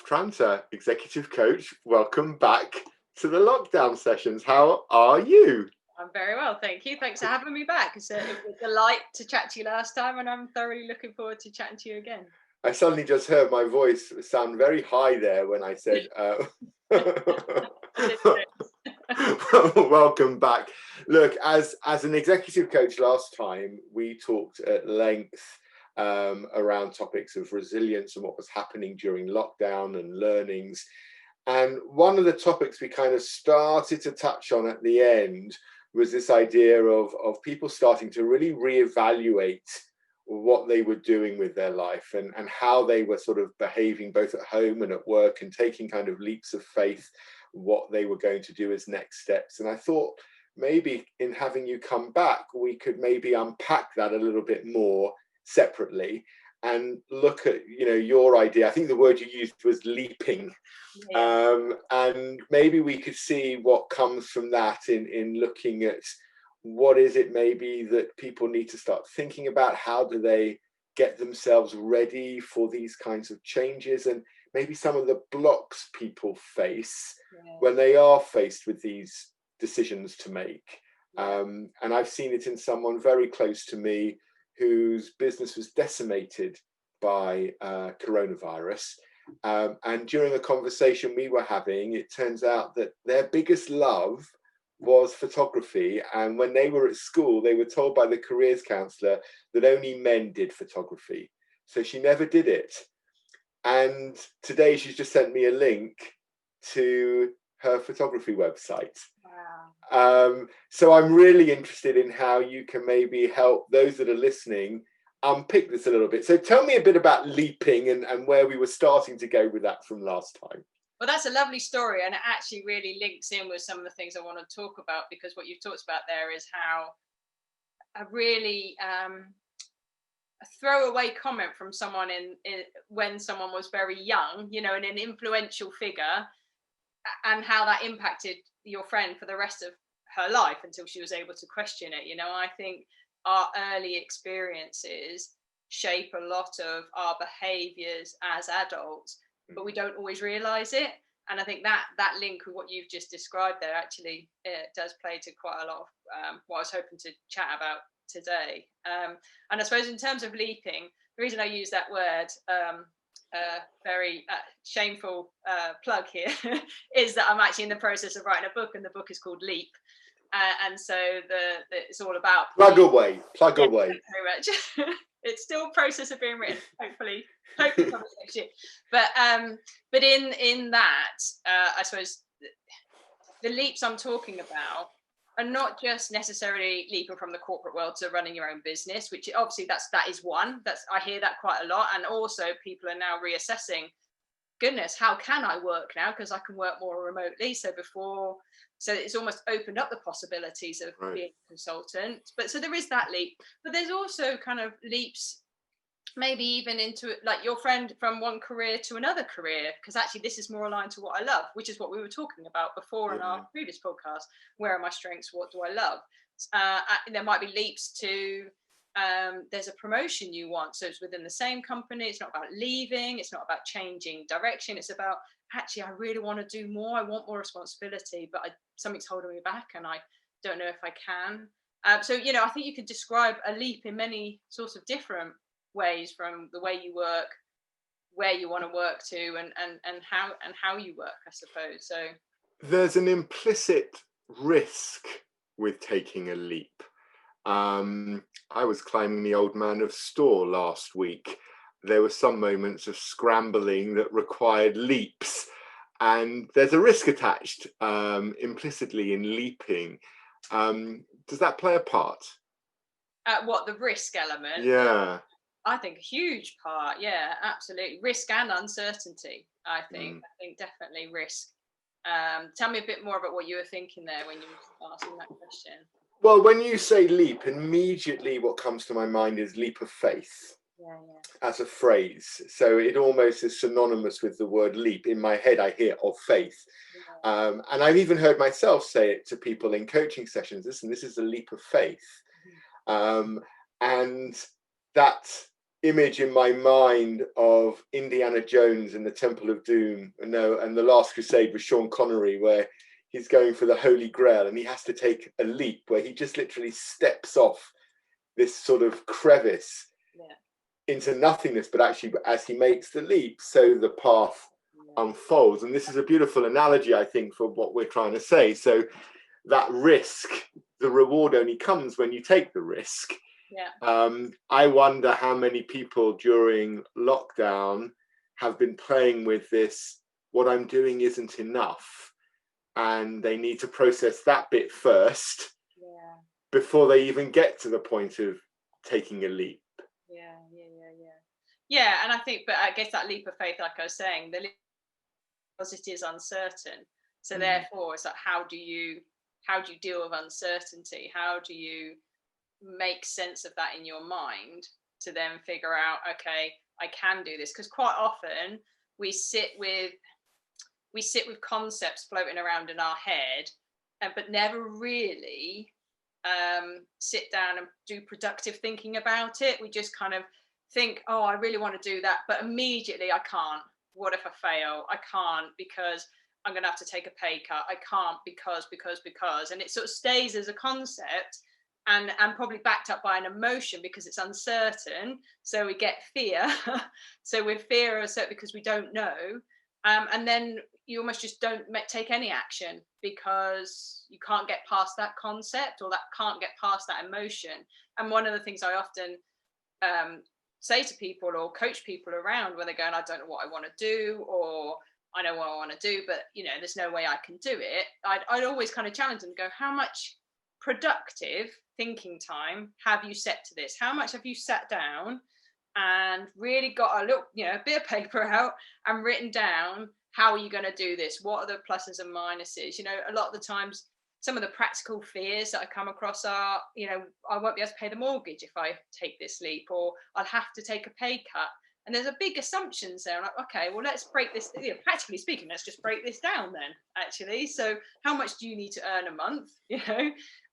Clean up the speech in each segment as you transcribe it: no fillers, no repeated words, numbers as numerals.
Tranter, executive coach. Welcome back to the lockdown sessions. How are you? I'm very well, thank you. Thanks for having me back. It was a delight to chat to you last time, and I'm thoroughly looking forward to chatting to you again. I suddenly just heard my voice sound very high there when I said, welcome back. Look, as an executive coach last time, we talked at length around topics of resilience and what was happening during lockdown and learnings. And one of the topics we kind of started to touch on at the end was this idea of people starting to really reevaluate what they were doing with their life and how they were sort of behaving both at home and at work, and taking kind of leaps of faith, what they were going to do as next steps. And I thought maybe in having you come back, we could maybe unpack that a little bit more separately and look at, you know, your idea. I think the word you used was leaping. Yeah. And maybe we could see what comes from that in looking at what is it maybe that people need to start thinking about. How do they get themselves ready for these kinds of changes, and maybe some of the blocks people face when they are faced with these decisions to make. And I've seen it in someone very close to me whose business was decimated by coronavirus. And during a conversation we were having, it turns out that their biggest love was photography. And when they were at school, they were told by the careers counsellor that only men did photography. So she never did it. And today she's just sent me a link to her photography website. Wow. So I'm really interested in how you can maybe help those that are listening unpick this a little bit. So tell me a bit about leaping and where we were starting to go with that from last time. Well, that's a lovely story, and it actually really links in with some of the things I want to talk about, because what you've talked about there is how a really a throwaway comment from someone in when someone was very young, you know, and an influential figure, and how that impacted your friend for the rest of her life until she was able to question it. You know, I think our early experiences shape a lot of our behaviors as adults, but we don't always realize it. And I think that link with what you've just described there actually does play to quite a lot of what I was hoping to chat about today. And I suppose in terms of leaping, the reason I use that word, very shameful plug here, is that I'm actually in the process of writing a book, and the book is called Leap. And so it's all about plug away. Thank you very much. It's still a process of being written. Hopefully comes next year. But in that, I suppose the leaps I'm talking about are not just necessarily leaping from the corporate world to running your own business, which obviously that is one. I hear that quite a lot, and also people are now reassessing. Goodness, how can I work now? Because I can work more remotely. So it's almost opened up the possibilities of being a consultant. But so there is that leap, but there's also kind of leaps, maybe even into like your friend from one career to another career, because actually this is more aligned to what I love, which is what we were talking about before in our previous podcast. Where are my strengths? What do I love? There might be leaps to there's a promotion you want, so it's within the same company. It's not about leaving, it's not about changing direction, it's about actually I really want to do more, I want more responsibility, but something's holding me back and I don't know if I can. So you know, I think you could describe a leap in many sorts of different ways, from the way you work, where you want to work to, and how you work, I suppose. So there's an implicit risk with taking a leap. I was climbing the Old Man of Store last week. There were some moments of scrambling that required leaps, and there's a risk attached implicitly in leaping. Does that play a part? What, the risk element? Yeah. I think a huge part. Yeah, absolutely. Risk and uncertainty, I think. I think definitely risk. Tell me a bit more about what you were thinking there when you were asking that question. Well, when you say leap, immediately what comes to my mind is leap of faith. As a phrase. So it almost is synonymous with the word leap. In my head, I hear of faith. And I've even heard myself say it to people in coaching sessions. Listen, this is a leap of faith. And that image in my mind of Indiana Jones in the Temple of Doom, and The Last Crusade with Sean Connery, where he's going for the Holy Grail and he has to take a leap where he just literally steps off this sort of crevice into nothingness, but actually as he makes the leap, so the path unfolds. And this is a beautiful analogy, I think, for what we're trying to say. So that risk, the reward only comes when you take the risk. I wonder how many people during lockdown have been playing with this, what I'm doing isn't enough, and they need to process that bit first before they even get to the point of taking a leap. And I think, but I guess that leap of faith, like I was saying, the leap, because it is uncertain, so therefore it's like, how do you deal with uncertainty? How do you make sense of that in your mind to then figure out, okay, I can do this? Because quite often we sit with concepts floating around in our head, but never really sit down and do productive thinking about it. We just kind of think, oh, I really want to do that, but immediately I can't. What if I fail? I can't because I'm going to have to take a pay cut. I can't because, and it sort of stays as a concept and probably backed up by an emotion because it's uncertain. So we get fear. So we're fear of it because we don't know. And then you almost just don't take any action because you can't get past that concept, or that can't get past that emotion. And one of the things I often say to people or coach people around when they're going, I don't know what I want to do, or I know what I want to do, but there's no way I can do it. I'd always kind of challenge them and go, how much productive thinking time have you set to this? How much have you sat down and really got a little, a bit of paper out and written down, how are you going to do this? What are the pluses and minuses? A lot of the times, some of the practical fears that I come across are, I won't be able to pay the mortgage if I take this leap, or I'll have to take a pay cut. And there's a big assumptions there. I'm like, okay, well, let's break this, practically speaking, let's just break this down then, actually. So how much do you need to earn a month,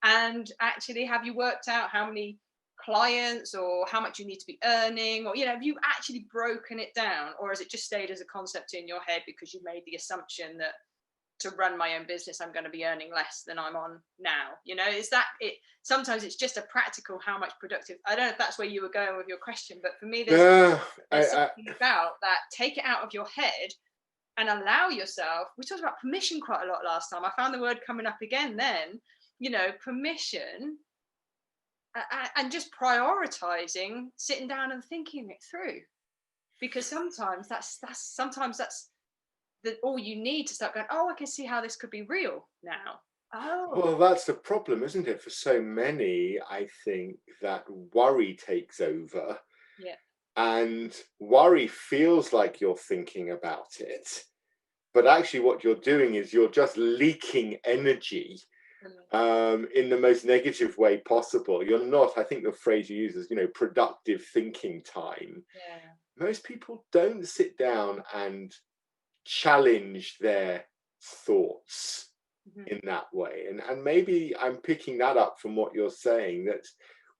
and actually, have you worked out how many clients or how much you need to be earning, or have you actually broken it down, or has it just stayed as a concept in your head because you made the assumption that to run my own business I'm going to be earning less than I'm on now? Is that it? Sometimes it's just a practical, how much productive. I don't know if that's where you were going with your question, but for me there's something about that. Take it out of your head and allow yourself. We talked about permission quite a lot last time. I found the word coming up again then, permission, and just prioritizing, sitting down and thinking it through, because sometimes that's all you need to start going, oh, I can see how this could be real now. Oh, well, that's the problem, isn't it, for so many? I think that worry takes over, and worry feels like you're thinking about it, but actually what you're doing is you're just leaking energy in the most negative way possible. You're not, I think the phrase you use is, productive thinking time. Most people don't sit down and challenge their thoughts in that way. And maybe I'm picking that up from what you're saying, that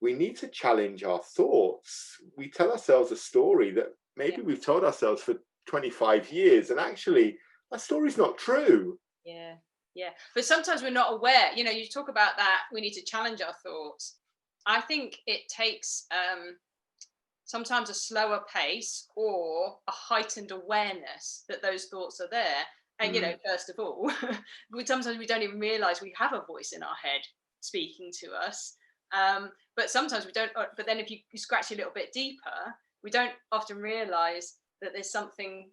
we need to challenge our thoughts. We tell ourselves a story that maybe we've told ourselves for 25 years, and actually that story's not true. But sometimes we're not aware. You talk about that, we need to challenge our thoughts. I think it takes sometimes a slower pace or a heightened awareness that those thoughts are there. And first of all, sometimes we don't even realize we have a voice in our head speaking to us, but sometimes we don't. But then if you scratch a little bit deeper, we don't often realize that there's something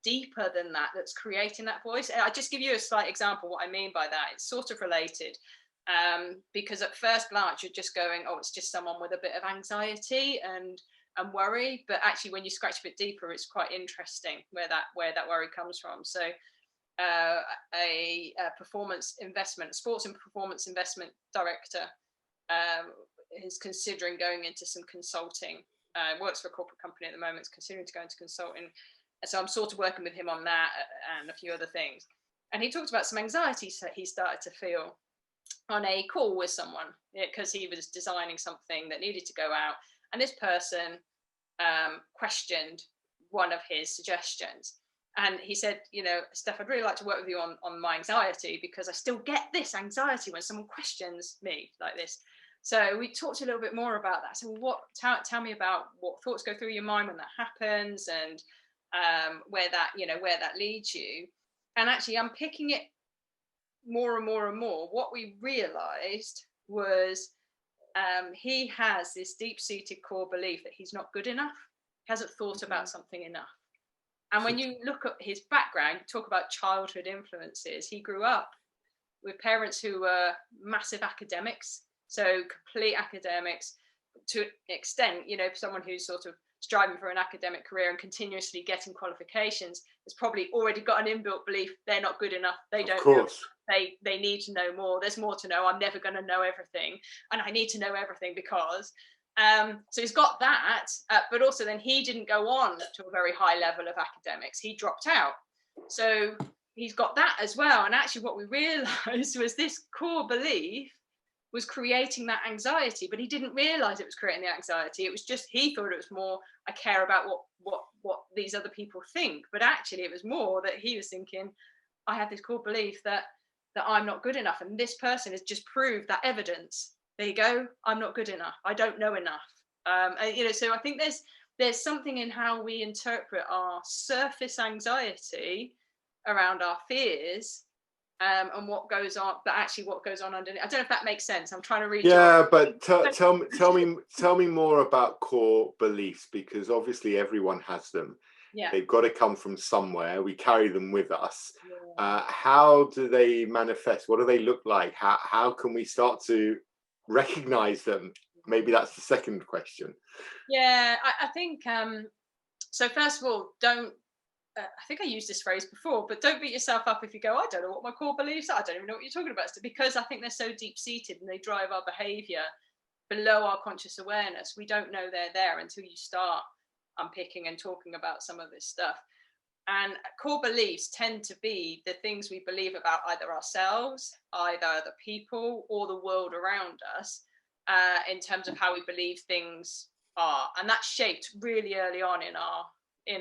deeper than that that's creating that voice. And I'll just give you a slight example what I mean by that. It's sort of related, because at first glance you're just going, oh, it's just someone with a bit of anxiety and worry, but actually when you scratch a bit deeper, it's quite interesting where that worry comes from. So a performance investment, sports and performance investment director, is considering going into some consulting, works for a corporate company at the moment, is considering to go into consulting. So I'm sort of working with him on that and a few other things. And he talked about some anxiety that he started to feel on a call with someone, because he was designing something that needed to go out. And this person questioned one of his suggestions. And he said, Steph, I'd really like to work with you on my anxiety, because I still get this anxiety when someone questions me like this. So we talked a little bit more about that. So tell me about what thoughts go through your mind when that happens, and where that leads you. And actually unpicking it more and more and more, what we realized was he has this deep-seated core belief that he's not good enough. He hasn't thought about something enough. And when you look at his background, talk about childhood influences, he grew up with parents who were massive academics, so complete academics to an extent, someone who's sort of striving for an academic career and continuously getting qualifications has probably already got an inbuilt belief they're not good enough. They don't know. They need to know more. There's more to know. I'm never going to know everything, and I need to know everything because. So he's got that, but also then he didn't go on to a very high level of academics. He dropped out. So he's got that as well. And actually what we realized was this core belief was creating that anxiety, but he didn't realize it was creating the anxiety. It was just, he thought it was more, I care about what these other people think. But actually it was more that he was thinking, I have this core belief that I'm not good enough. And this person has just proved that evidence. There you go. I'm not good enough. I don't know enough. So I think there's something in how we interpret our surface anxiety around our fears, and what goes on, but actually what goes on underneath. I don't know if that makes sense. I'm trying to read. Yeah, but tell me more about core beliefs, because obviously everyone has them. Yeah. They've got to come from somewhere. We carry them with us. Yeah. How do they manifest? What do they look like? How can we start to recognize them? Maybe that's the second question. Yeah, I think so. First of all, don't. I think I used this phrase before, but don't beat yourself up if you go, I don't know what my core beliefs are. I don't even know what you're talking about, because I think they're so deep-seated and they drive our behavior below our conscious awareness. We don't know they're there until you start unpicking and talking about some of this stuff. And core beliefs tend to be the things we believe about either ourselves, either the people, or the world around us, in terms of how we believe things are. And that's shaped really early on in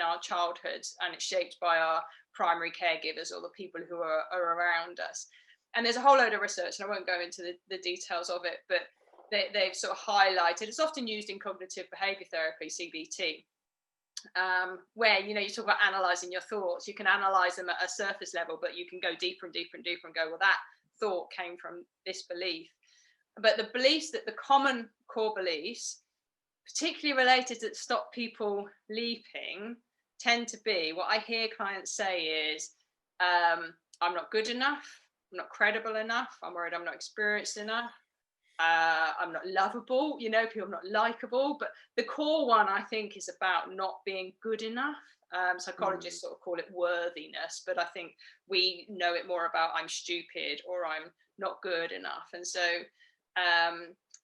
our childhoods, and it's shaped by our primary caregivers or the people who are around us. And there's a whole load of research, and I won't go into the details of it, but they've sort of highlighted, it's often used in cognitive behavior therapy, CBT, where you talk about analyzing your thoughts. You can analyze them at a surface level, but you can go deeper and deeper and deeper and go, well, that thought came from this belief. But the beliefs, that the common core beliefs, particularly related to stop people leaping, tend to be, what I hear clients say is, I'm not good enough, I'm not credible enough, I'm worried I'm not experienced enough, I'm not lovable, people are not likable. But the core one, I think, is about not being good enough. Psychologists sort of call it worthiness, but I think we know it more about I'm stupid or I'm not good enough. And so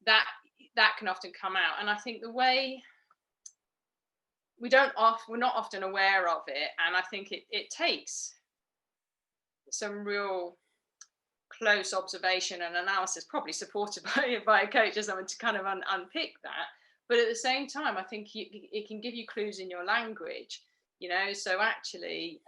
that can often come out. And I think the way we're not often aware of it, and I think it takes some real close observation and analysis, probably supported by a coach or someone, to kind of unpick that. But at the same time, I think it can give you clues in your language, so actually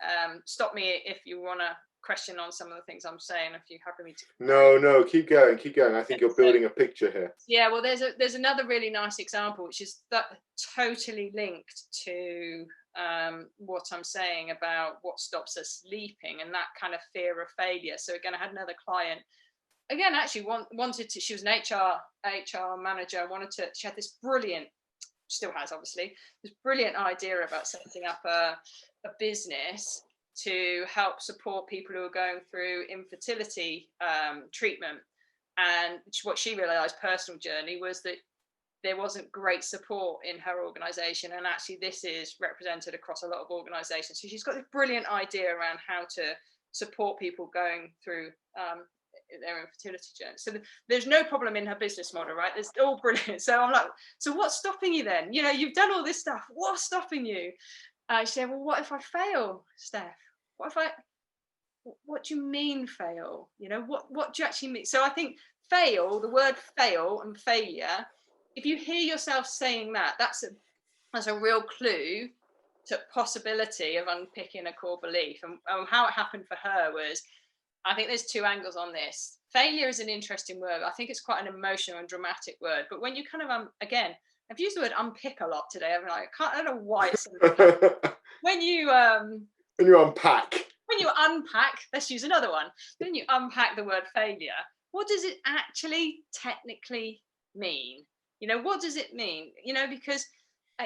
stop me if you want to question on some of the things I'm saying, if you're happy me to. No, keep going. I think you're building a picture here. Yeah, well, there's another really nice example, which is that totally linked to what I'm saying about what stops us leaping, and that kind of fear of failure. So again, I had another client, again, actually wanted to, she was an HR manager, she had this brilliant, still has obviously, this brilliant idea about setting up a business to help support people who are going through infertility treatment. And what she realized, personal journey, was that there wasn't great support in her organization, and actually this is represented across a lot of organizations. So she's got this brilliant idea around how to support people going through their infertility journey. So there's no problem in her business model, right? It's all brilliant. So I'm like, so what's stopping you then? You've done all this stuff, what's stopping you? She said, well, what if I fail, Steph? What do you mean fail? What do you actually mean? So I think fail, the word fail and failure, if you hear yourself saying that, that's as a real clue to possibility of unpicking a core belief. And how it happened for her was, I think there's two angles on this. Failure is an interesting word. I think it's quite an emotional and dramatic word. But when you kind of, again, I've used the word unpick a lot today. I'm like, I don't know why it's when you unpack. When you unpack, let's use another one. When you unpack the word failure, what does it actually technically mean? You know, what does it mean? You know, because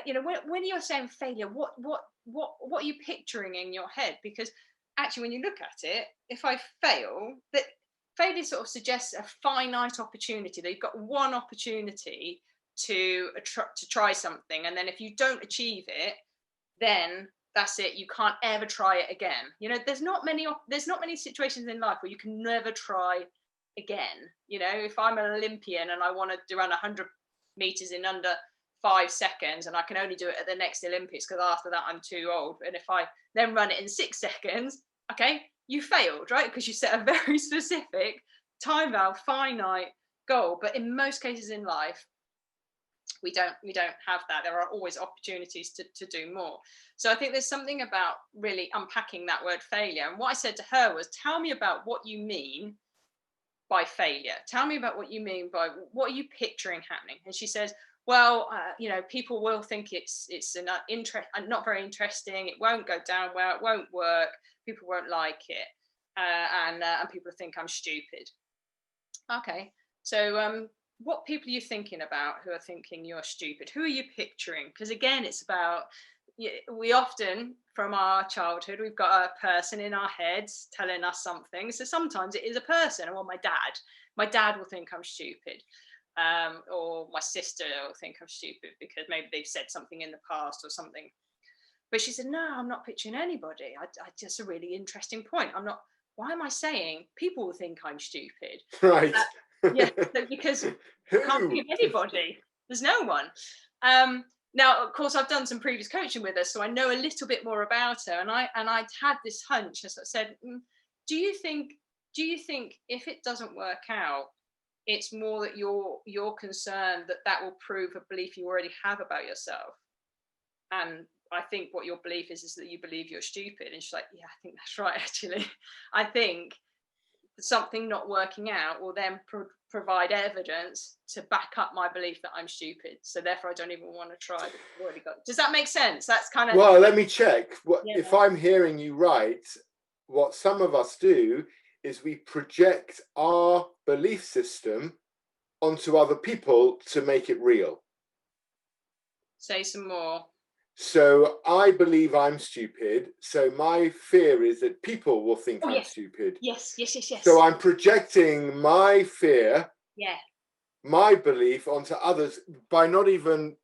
you know, when you're saying failure, what are you picturing in your head? Because actually, when you look at it, if I fail, that failure sort of suggests a finite opportunity. That you've got one opportunity to try something, and then if you don't achieve it, then that's it. You can't ever try it again. You know, there's not many situations in life where you can never try again. You know, if I'm an Olympian and I want to run 100 meters in under 5 seconds, and I can only do it at the next Olympics because after that I'm too old. And if I then run it in 6 seconds, okay, you failed, right? Because you set a very specific time bound, finite goal. But in most cases in life, we don't have that. There are always opportunities to do more. So I think there's something about really unpacking that word failure. And what I said to her was, tell me about what you mean by failure. Tell me about what you mean by, what are you picturing happening? And she says, well, you know, people will think it's not very interesting. It won't go down well. It won't work. People won't like it, and people think I'm stupid. Okay, so what people are you thinking about who are thinking you're stupid? Who are you picturing? Because again, it's about, we often, from our childhood, we've got a person in our heads telling us something. So sometimes it is a person. Well, my dad will think I'm stupid. Or my sister will think I'm stupid because maybe they've said something in the past or something. But she said, no, I'm not picturing anybody. I just a really interesting point. I'm not, why am I saying people will think I'm stupid? Right. Yeah, because I can't think of anybody. There's no one. Now, of course, I've done some previous coaching with her, so I know a little bit more about her. And I'd had this hunch, as I said, do you think if it doesn't work out, it's more that you're concerned that will prove a belief you already have about yourself? And I think what your belief is that you believe you're stupid. And she's like, yeah, I think that's right, actually. I think something not working out will then provide evidence to back up my belief that I'm stupid. So therefore, I don't even want to try. Does that make sense? That's kind of... Well, let me check. If I'm hearing you right, what some of us do is we project our belief system onto other people to make it real. Say some more. So I believe I'm stupid. So my fear is that people will think I'm stupid. Yes. So I'm projecting my fear, yeah, my belief onto others by not even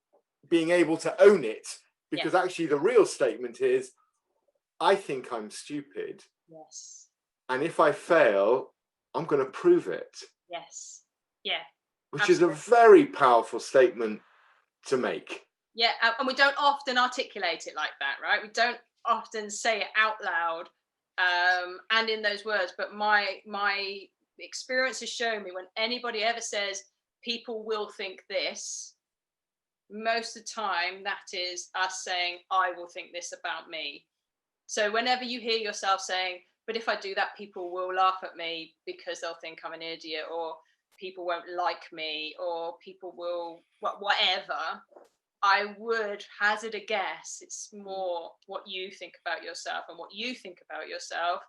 being able to own it. Because actually the real statement is, I think I'm stupid. Yes. And if I fail, I'm going to prove it. Yes. Yeah. Which Absolutely. Is a very powerful statement to make. Yeah, and we don't often articulate it like that, right? We don't often say it out loud and in those words. But my experience has shown me when anybody ever says, people will think this, most of the time that is us saying, I will think this about me. So whenever you hear yourself saying, but if I do that, people will laugh at me because they'll think I'm an idiot, or people won't like me, or people will, whatever, I would hazard a guess it's more what you think about yourself, and what you think about yourself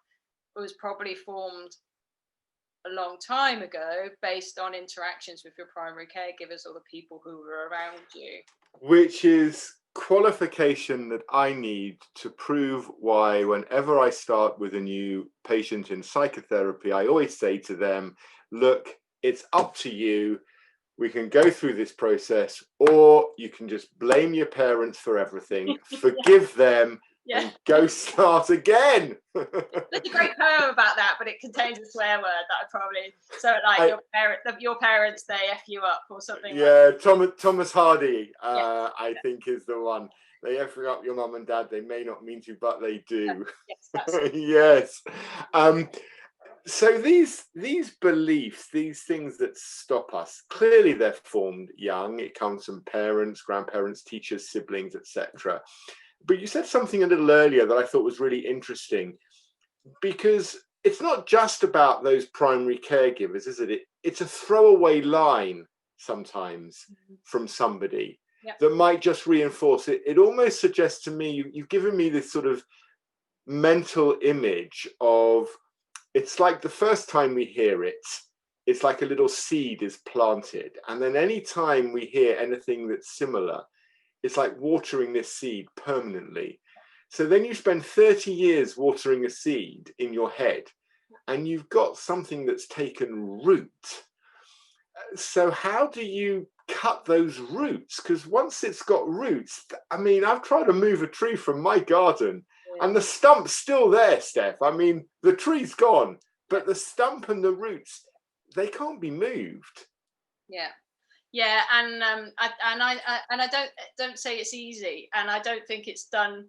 was probably formed a long time ago based on interactions with your primary caregivers or the people who were around you. Which is qualification that I need to prove why whenever I start with a new patient in psychotherapy, I always say to them, look, it's up to you. We can go through this process, or you can just blame your parents for everything, forgive them, and go start again. There's a great poem about that, but it contains a swear word that I probably, so like your parents, they F you up or something. Yeah, like Thomas Hardy, I think is the one. They F you up your mum and dad, they may not mean to, but they do. Yes, that's yes. So these beliefs, these things that stop us, clearly they're formed young. It comes from parents, grandparents, teachers, siblings, etc. But you said something a little earlier that I thought was really interesting, because it's not just about those primary caregivers, is it? It's a throwaway line sometimes from somebody that might just reinforce it. It almost suggests to me, you've given me this sort of mental image of, it's like the first time we hear it, it's like a little seed is planted. And then any time we hear anything that's similar, it's like watering this seed permanently. So then you spend 30 years watering a seed in your head, and you've got something that's taken root. So how do you cut those roots? Because once it's got roots, I mean, I've tried to move a tree from my garden and the stump's still there, Steph. I mean, the tree's gone, but the stump and the roots, they can't be moved. Yeah, and I don't say it's easy, and I don't think it's done.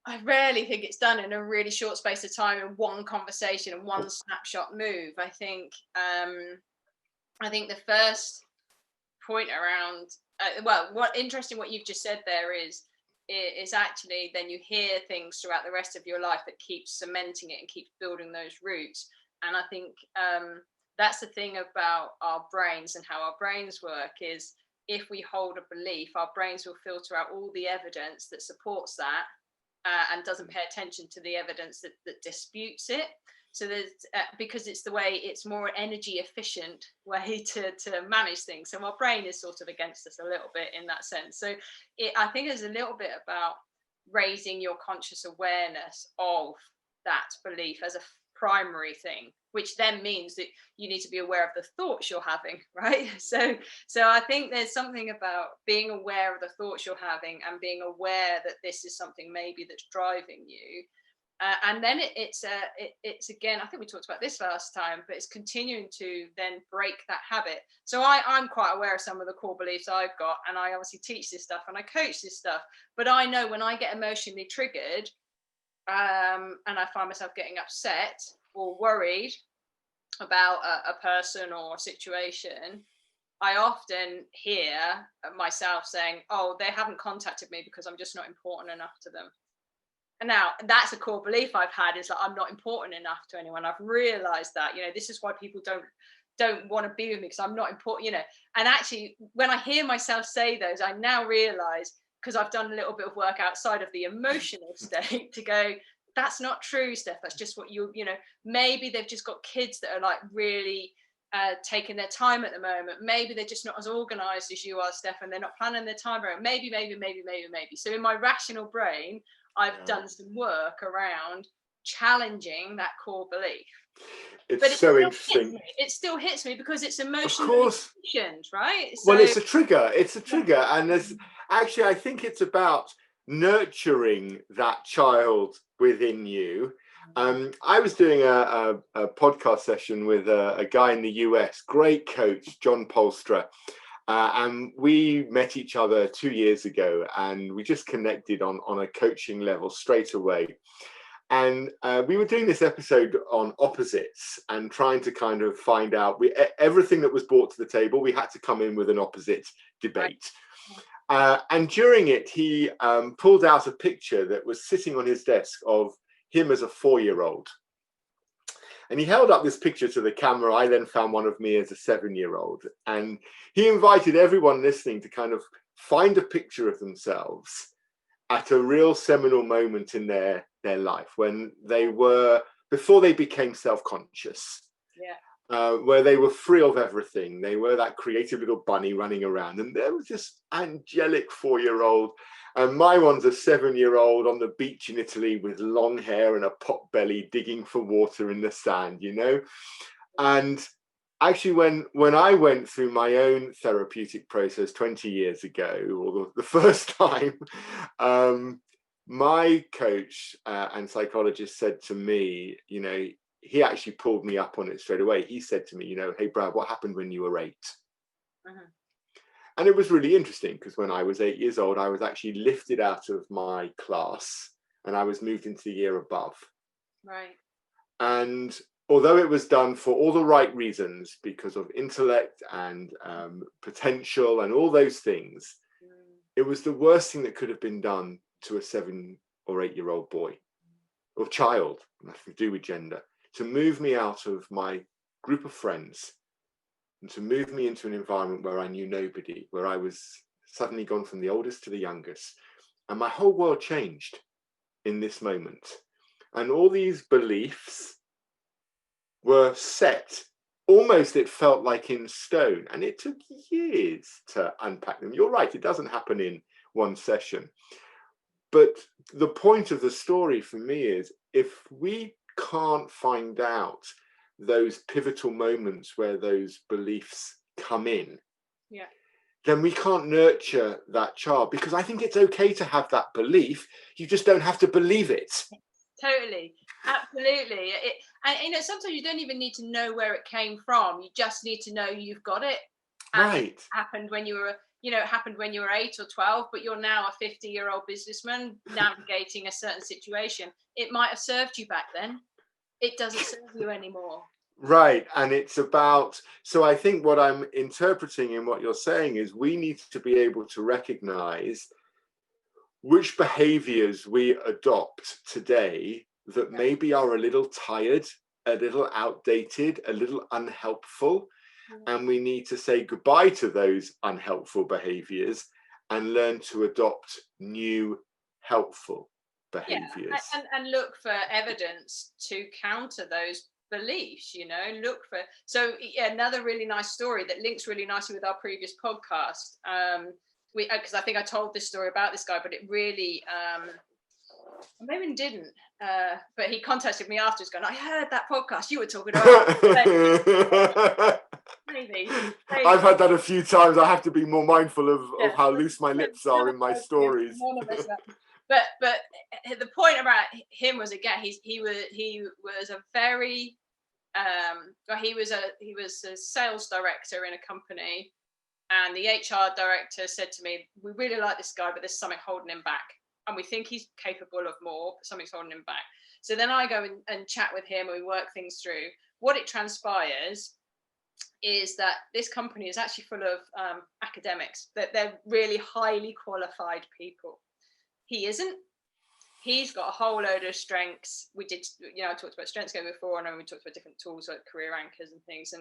I rarely think it's done in a really short space of time, in one conversation and one snapshot move. I think the first point around what interesting what you've just said there is actually then you hear things throughout the rest of your life that keeps cementing it and keeps building those roots. And I think that's the thing about our brains and how our brains work, is if we hold a belief, our brains will filter out all the evidence that supports that and doesn't pay attention to the evidence that disputes it. So there's because it's the way, it's more energy efficient way to manage things. So our brain is sort of against us a little bit in that sense. So I think it's a little bit about raising your conscious awareness of that belief as a primary thing, which then means that you need to be aware of the thoughts you're having, right? So I think there's something about being aware of the thoughts you're having and being aware that this is something maybe that's driving you. And then it's again, I think we talked about this last time, but it's continuing to then break that habit. So I'm quite aware of some of the core beliefs I've got, and I obviously teach this stuff and I coach this stuff. But I know when I get emotionally triggered, and I find myself getting upset or worried about a person or a situation, I often hear myself saying, "Oh, they haven't contacted me because I'm just not important enough to them." And now that's a core belief I've had, is that I'm not important enough to anyone. I've realized that, this is why people don't want to be with me, because I'm not important, And actually, when I hear myself say those, I now realize, because I've done a little bit of work outside of the emotional state, to go, that's not true, Steph. That's just what maybe they've just got kids that are like really taking their time at the moment. Maybe they're just not as organized as you are, Steph, and they're not planning their time around. Maybe. So in my rational brain, I've done some work around challenging that core belief. It's so interesting. It still hits me because it's emotionally conditioned, right? Well, it's a trigger. And there's actually, I think it's about nurturing that child within you. I was doing a podcast session with a guy in the US, great coach, John Polstra. And we met each other 2 years ago, and we just connected on a coaching level straight away. And we were doing this episode on opposites and trying to kind of find out everything that was brought to the table. We had to come in with an opposite debate. And during it, he pulled out a picture that was sitting on his desk of him as a 4-year-old. And he held up this picture to the camera. I then found one of me as a 7-year-old. And he invited everyone listening to kind of find a picture of themselves at a real seminal moment in their life, when they were, before they became self-conscious, where they were free of everything. They were that creative little bunny running around. And there was this angelic 4-year-old. And my one's a 7-year-old on the beach in Italy with long hair and a pot belly digging for water in the sand, And actually, when I went through my own therapeutic process 20 years ago, or the first time, my coach and psychologist said to me, he actually pulled me up on it straight away. He said to me, "Hey, Brad, what happened when you were 8?" And it was really interesting, because when I was 8 years old, I was actually lifted out of my class and I was moved into the year above. Right. And although it was done for all the right reasons, because of intellect and potential and all those things, it was the worst thing that could have been done to a 7 or 8-year-old boy or child, nothing to do with gender, to move me out of my group of friends and to move me into an environment where I knew nobody, where I was suddenly gone from the oldest to the youngest. And my whole world changed in this moment. And all these beliefs were set, almost it felt like in stone. And it took years to unpack them. You're right, it doesn't happen in one session. But the point of the story for me is, if we can't find out those pivotal moments where those beliefs come in, then we can't nurture that child, because I think it's okay to have that belief. You just don't have to believe it. Totally, absolutely. And sometimes you don't even need to know where it came from. You just need to know you've got it. And right. It happened when you were, it happened when you were 8 or 12, but you're now a 50-year-old businessman navigating a certain situation. It might have served you back then. It doesn't serve you anymore. Right. And it's about, so I think what I'm interpreting in what you're saying is, we need to be able to recognize which behaviors we adopt today that maybe are a little tired, a little outdated, a little unhelpful. And we need to say goodbye to those unhelpful behaviors and learn to adopt new helpful behaviors. And look for evidence to counter those beliefs, look for. So another really nice story that links really nicely with our previous podcast. Because I think I told this story about this guy, but it really, maybe it didn't. But he contacted me afterwards, going, "I heard that podcast you were talking about." Maybe. I've had that a few times. I have to be more mindful of how loose my lips are in my stories. But the point about him was, again, he was a very he was a sales director in a company. And the HR director said to me, "We really like this guy, but there's something holding him back. And we think he's capable of more, but something's holding him back." So then I go and chat with him, and we work things through. What it transpires is that this company is actually full of academics, that they're really highly qualified people. He isn't. He's got a whole load of strengths. We did, I talked about strengths going before, and then we talked about different tools like career anchors and things.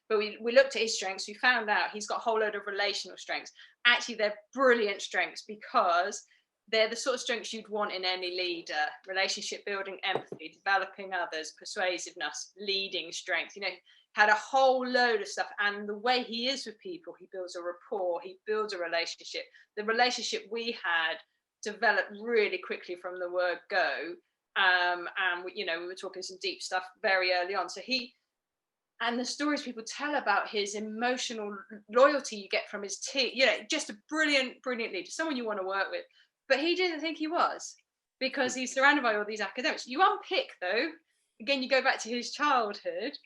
But we looked at his strengths. We found out he's got a whole load of relational strengths. Actually, they're brilliant strengths, because they're the sort of strengths you'd want in any leader: relationship building, empathy, developing others, persuasiveness, leading strength. Had a whole load of stuff. And the way he is with people, he builds a rapport, he builds a relationship. The relationship we had developed really quickly from the word go. And we were talking some deep stuff very early on. So and the stories people tell about his emotional loyalty you get from his team, just a brilliant leader, someone you want to work with. But he didn't think he was, because he's surrounded by all these academics. You unpick, though, again, you go back to his childhood,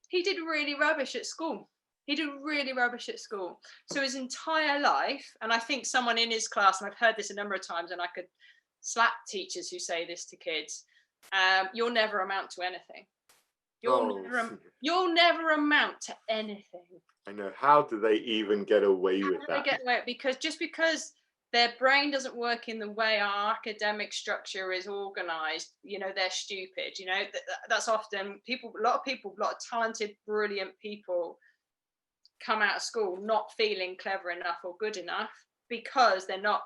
he did really rubbish at school. So his entire life, and I think someone in his class, and I've heard this a number of times, and I could slap teachers who say this to kids, you'll never amount to anything. You'll never amount to anything. I know. How do they even get away with that? They get away, because their brain doesn't work in the way our academic structure is organized. They're stupid. That's often a lot of talented, brilliant people come out of school not feeling clever enough or good enough, because they're not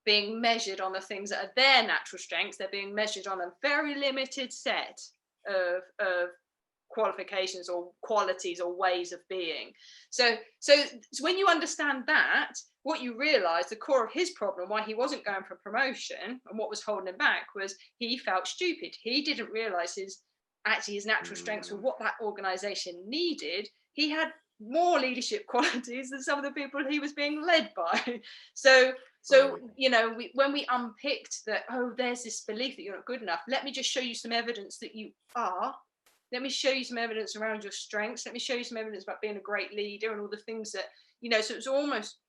being measured on the things that are their natural strengths. They're being measured on a very limited set of qualifications or qualities or ways of being. So when you understand that, what you realize, the core of his problem, why he wasn't going for promotion and what was holding him back, was he felt stupid. He didn't realize his natural strengths were what that organization needed. He had more leadership qualities than some of the people he was being led by. So when we unpicked that, there's this belief that you're not good enough, let me just show you some evidence that you are. Let me show you some evidence around your strengths. Let me show you some evidence about being a great leader and all the things that, so it was almost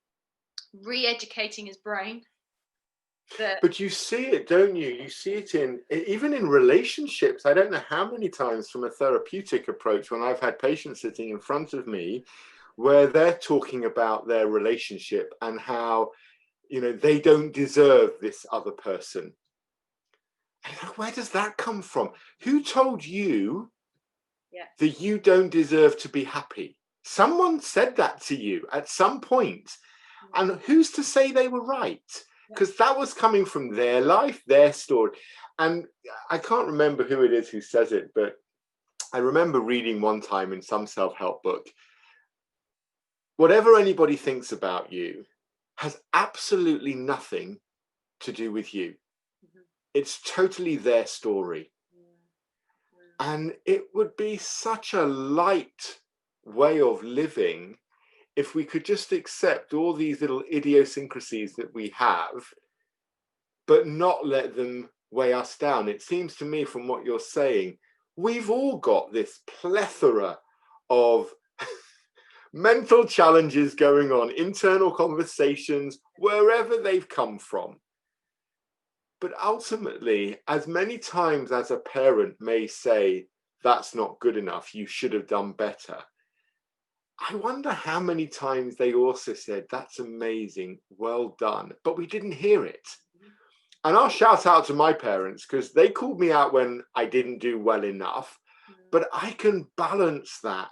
re-educating his brain. But you see it, don't you? You see it even in relationships. I don't know how many times from a therapeutic approach when I've had patients sitting in front of me where they're talking about their relationship and how, they don't deserve this other person. And where does that come from? Who told you that you don't deserve to be happy? Someone said that to you at some point. And who's to say they were right? Because that was coming from their life, their story. And I can't remember who it is who says it, but I remember reading one time in some self-help book, whatever anybody thinks about you has absolutely nothing to do with you. It's totally their story. And it would be such a light way of living if we could just accept all these little idiosyncrasies that we have, but not let them weigh us down. It seems to me from what you're saying, we've all got this plethora of mental challenges going on, internal conversations, wherever they've come from. But ultimately, as many times as a parent may say, that's not good enough, you should have done better, I wonder how many times they also said, that's amazing, well done, but we didn't hear it. And I'll shout out to my parents because they called me out when I didn't do well enough, but I can balance that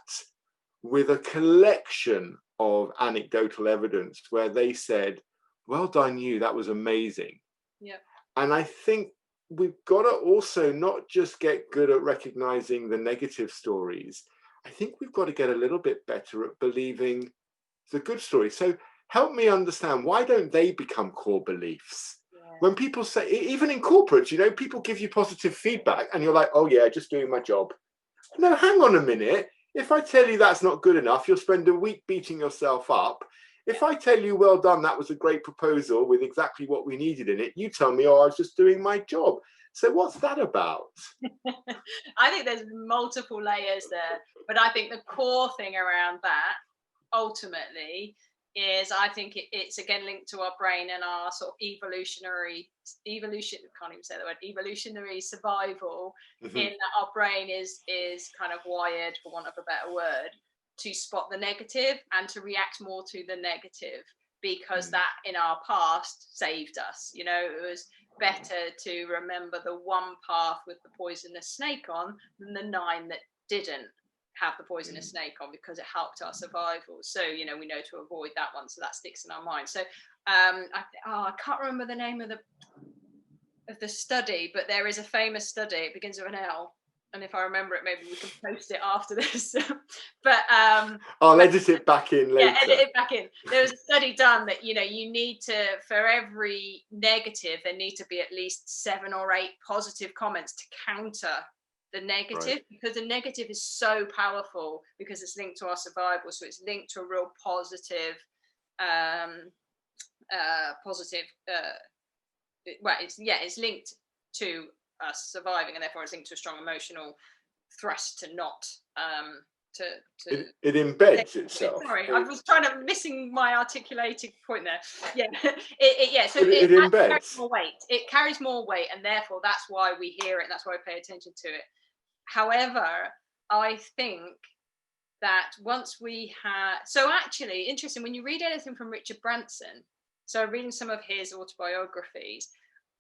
with a collection of anecdotal evidence where they said, well done you, that was amazing. And I think we've got to also not just get good at recognizing the negative stories. I think we've got to get a little bit better at believing the good story. So help me understand, why don't they become core beliefs? When people say, even in corporates, people give you positive feedback and you're like, oh yeah, just doing my job. No, hang on a minute. If I tell you that's not good enough, you'll spend a week beating yourself up. If I tell you, well done, that was a great proposal with exactly what we needed in it, you tell me, oh, I was just doing my job. So what's that about? I think there's multiple layers there, but I think the core thing around that ultimately is, I think it's again linked to our brain and our sort of evolutionary survival, in that our brain is kind of wired, for want of a better word, to spot the negative and to react more to the negative, because that in our past saved us. It was better to remember the one path with the poisonous snake on than the 9 that didn't have the poisonous snake on, because it helped our survival. So we know to avoid that one, so that sticks in our mind. So I can't remember the name of the study, but there is a famous study. It begins with an L, and if I remember it, maybe we can post it after this. But I'll edit it back in later. Yeah, edit it back in. There was a study done that you need to, for every negative, there need to be at least 7 or 8 positive comments to counter the negative, because the negative is so powerful because it's linked to our survival. So it's linked to a real positive, it's linked to us surviving, and therefore it's linked to a strong emotional thrust to not it embeds itself. Sorry, I was missing my articulated point there. So it embeds. Carries more weight. It carries more weight, and therefore that's why we hear it, and that's why we pay attention to it. However, I think that once we have, so actually interesting, when you read anything from Richard Branson, so reading some of his autobiographies,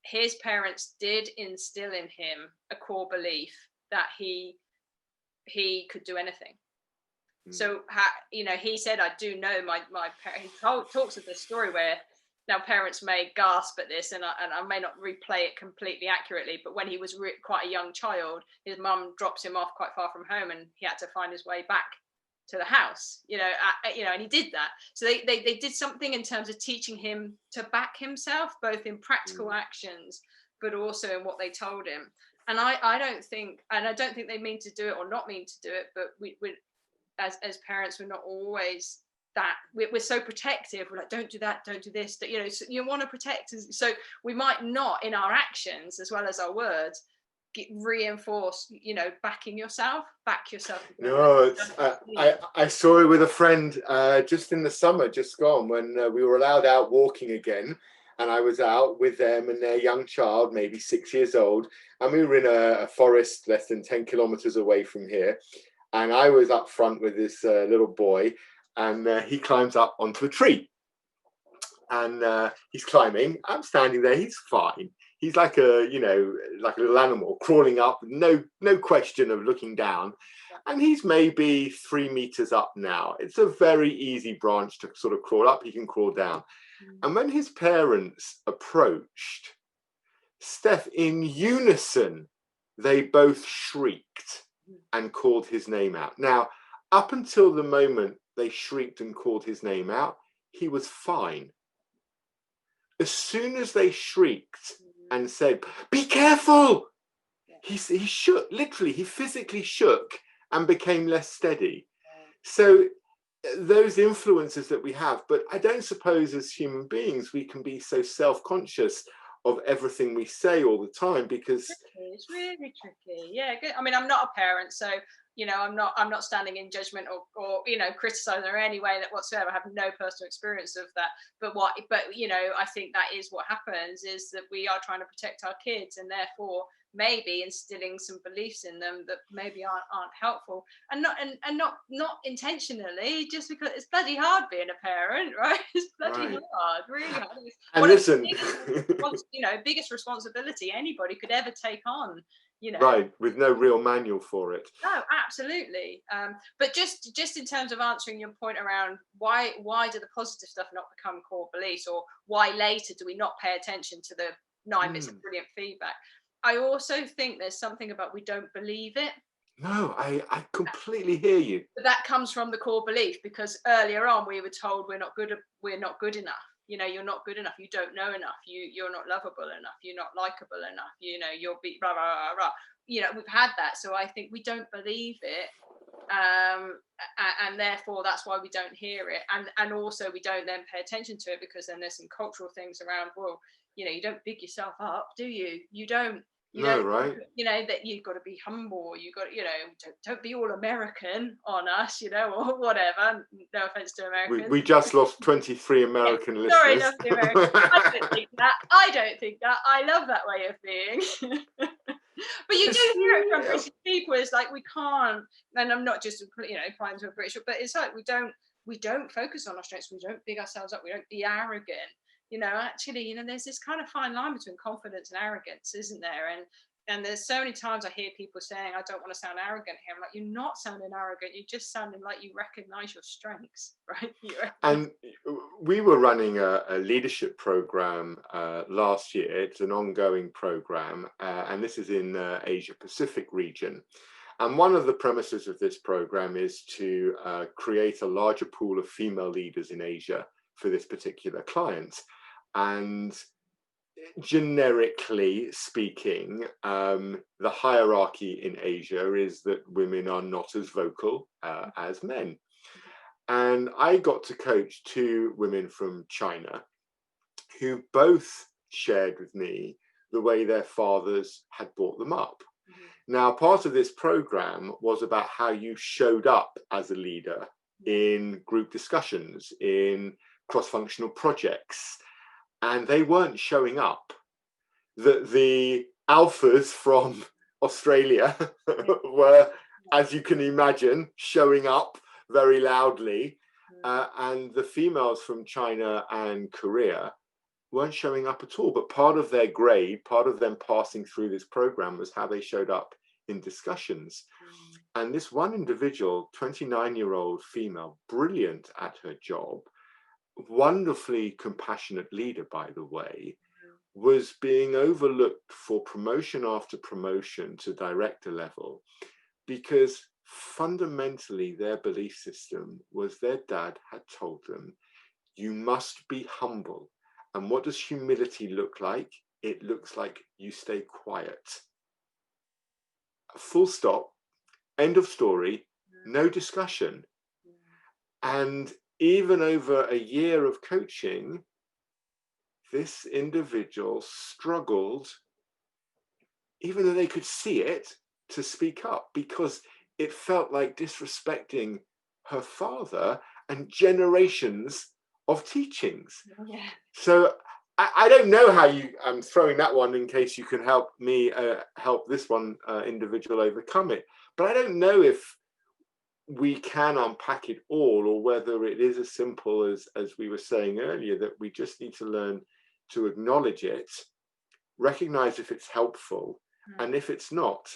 his parents did instill in him a core belief that he could do anything. So, he said, I do know my parents. He talks of this story where now parents may gasp at this, and I may not replay it completely accurately, but when he was quite a young child, his mum drops him off quite far from home, and he had to find his way back to the house. And he did that. So they did something in terms of teaching him to back himself, both in practical actions, but also in what they told him. And I don't think they mean to do it or not mean to do it, but we as parents, we're not always that. We're so protective. We're like, don't do that, don't do this. That so you want to protect. So we might not, in our actions as well as our words, reinforce. Backing yourself. Back yourself. No, I saw it with a friend just in the summer, just gone, when we were allowed out walking again. and I was out with them and their young child, maybe 6 years old, and we were in a forest less than 10 kilometers away from here, and I was up front with this little boy, and he climbs up onto a tree, and he's climbing. I'm standing there. He's fine. He's like a, you know, like a little animal crawling up, no question of looking down. And he's maybe 3 meters up now. It's a very easy branch to sort of crawl up. He can crawl down. And when his parents approached, Steph, in unison, they both shrieked and called his name out. Now, up until the moment they shrieked and called his name out, he was fine. As soon as they shrieked and said, "Be careful," he shook, literally, he physically shook and became less steady. So those influences that we have, but I don't suppose as human beings we can be so self-conscious of everything we say all the time, because it's really tricky. Yeah, good. I mean, I'm not a parent, so you know, I'm not standing in judgment or you know, criticizing in any way that whatsoever. I have no personal experience of that. But you know, I think that is what happens, is that we are trying to protect our kids, and therefore maybe instilling some beliefs in them that maybe aren't helpful, and not intentionally, just because it's bloody hard being a parent, right? It's bloody hard, really hard. And listen, you know, biggest responsibility anybody could ever take on, you know. Right, with no real manual for it. No, absolutely. But just in terms of answering your point around why do the positive stuff not become core beliefs, or why later do we not pay attention to the 9 bits of brilliant feedback? I also think there's something about we don't believe it. No, I completely hear you. But that comes from the core belief, because earlier on we were told we're not good enough. You know, you're not good enough. You don't know enough. You're not lovable enough. You're not likable enough. You know, you'll be blah, blah, blah, blah. You know, we've had that. So I think we don't believe it. And therefore that's why we don't hear it. And also we don't then pay attention to it, because then there's some cultural things around, well, you know, you don't big yourself up, do you? You don't. Right. You know, that you've got to be humble. You got, you know, don't be all American on us, you know, or whatever. No offense to Americans. We just lost 23 American listeners. Sorry, lovely Americans. I don't think that. I love that way of being. But you do hear it from British people. It's like we can't, and I'm not just, you know, applying to a British, but it's like we don't focus on our strengths. We don't big ourselves up. We don't be arrogant. You know, actually, you know, there's this kind of fine line between confidence and arrogance, isn't there? And there's so many times I hear people saying, "I don't want to sound arrogant here." I'm like, you're not sounding arrogant. You're just sounding like you recognize your strengths, right? And we were running a leadership program last year. It's an ongoing program, and this is in Asia Pacific region. And one of the premises of this program is to create a larger pool of female leaders in Asia for this particular client. And generically speaking, the hierarchy in Asia is that women are not as vocal as men. And I got to coach 2 women from China who both shared with me the way their fathers had brought them up. Now, part of this program was about how you showed up as a leader in group discussions, in cross-functional projects, and they weren't showing up. The alphas from Australia were, as you can imagine, showing up very loudly, and the females from China and Korea weren't showing up at all. But part of their grade, part of them passing through this program, was how they showed up in discussions. And this one individual, 29-year-old female, brilliant at her job, wonderfully compassionate leader, by the way, was being overlooked for promotion after promotion to director level, because fundamentally their belief system was their dad had told them, you must be humble. And what does humility look like? It looks like you stay quiet. Full stop. End of story. No discussion. And even over a year of coaching, this individual struggled, even though they could see it, to speak up, because it felt like disrespecting her father and generations of teachings. So I don't know how you, I'm throwing that one in case you can help me help this one individual overcome it. But I don't know if we can unpack it all, or whether it is as simple as we were saying earlier, that we just need to learn to acknowledge it, recognize if it's helpful, and if it's not,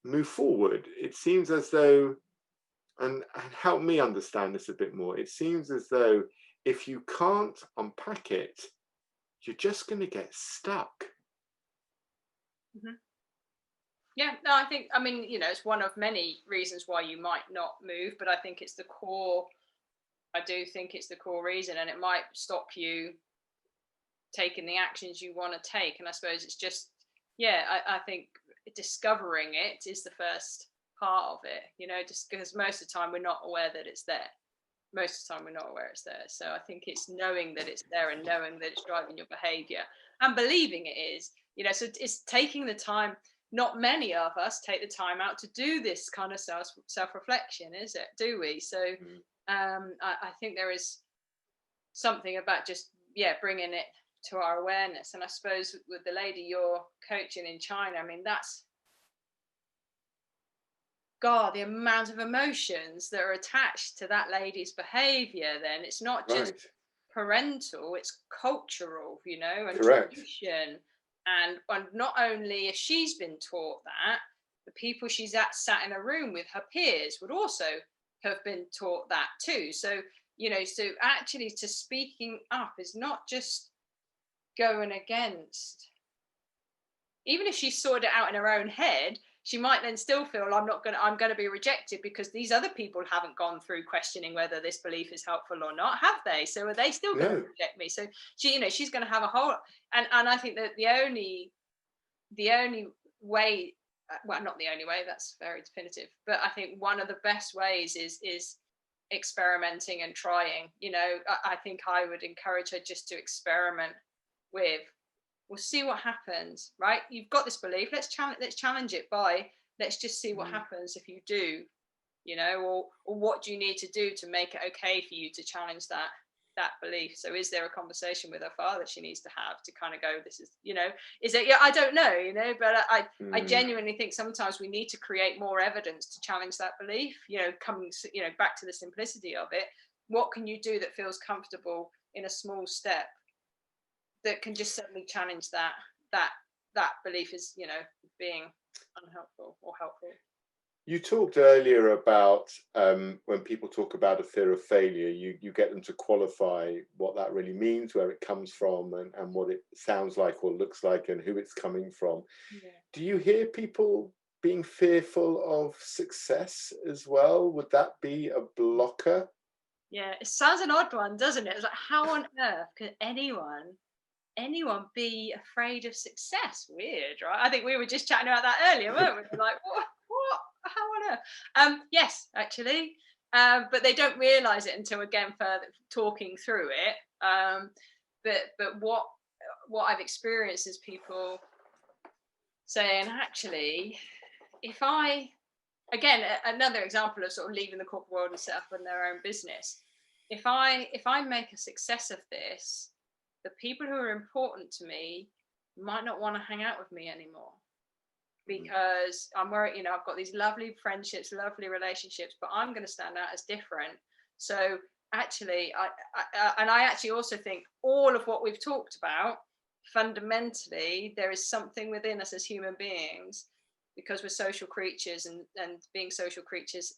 move forward. It seems as though, and help me understand this a bit more, it seems as though if you can't unpack it, you're just going to get stuck. Yeah, no, I mean, you know, it's one of many reasons why you might not move, but I think it's the core, I do think it's the core reason, and it might stop you taking the actions you want to take. And I suppose it's just, yeah, I think discovering it is the first part of it, you know, just because most of the time we're not aware that it's there. Most of the time we're not aware it's there. So I think it's knowing that it's there and knowing that it's driving your behavior and believing it is, you know, so it's taking the time. Not many of us take the time out to do this kind of self-reflection, is it? Do we? So I think there is something about just, yeah, bringing it to our awareness. And I suppose with the lady you're coaching in China, I mean, that's, God, the amount of emotions that are attached to that lady's behavior, then it's not just parental, it's cultural, you know, and tradition. And not only if she's been taught that, the people she's sat in a room with, her peers, would also have been taught that too. So, you know, so actually to speaking up is not just going against, even if she sorted it out in her own head, she might then still feel I'm going to be rejected because these other people haven't gone through questioning whether this belief is helpful or not, have they? So are they still going to reject me? So she, you know, she's going to have a whole, and I think that the only way, well, not the only way, that's very definitive, but I think one of the best ways is experimenting and trying. You know, I think I would encourage her just to experiment with, we'll see what happens, right? You've got this belief, let's challenge it by, let's just see what happens if you do, you know, or what do you need to do to make it okay for you to challenge that belief? So is there a conversation with her father she needs to have to kind of go, this is, you know, is it, yeah, I don't know, you know, but I genuinely think sometimes we need to create more evidence to challenge that belief, you know, coming, you know, back to the simplicity of it. What can you do that feels comfortable in a small step that can just suddenly challenge that belief is, you know, being unhelpful or helpful. You talked earlier about when people talk about a fear of failure, you get them to qualify what that really means, where it comes from, and what it sounds like or looks like, and who it's coming from. Yeah. Do you hear people being fearful of success as well? Would that be a blocker? Yeah, it sounds an odd one, doesn't it? It's like, how on earth could anyone be afraid of success? Weird, right? I think we were just chatting about that earlier, weren't we? We're like, what? How on earth? Yes, actually, but they don't realise it until, again, further talking through it. But what I've experienced is people saying, actually, if I, again, another example of sort of leaving the corporate world and set up in their own business. If I make a success of this, the people who are important to me might not want to hang out with me anymore, because I'm worried, you know, I've got these lovely friendships, lovely relationships, but I'm going to stand out as different. So actually, I actually also think all of what we've talked about, fundamentally, there is something within us as human beings, because we're social creatures, and being social creatures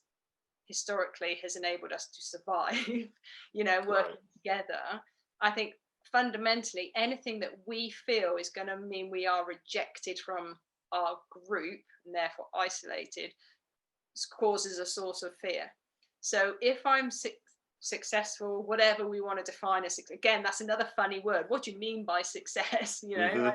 historically has enabled us to survive, you know, working together. I think fundamentally anything that we feel is going to mean we are rejected from our group and therefore isolated causes a source of fear. So if I'm successful, whatever we want to define as success, again, that's another funny word. What do you mean by success? You know,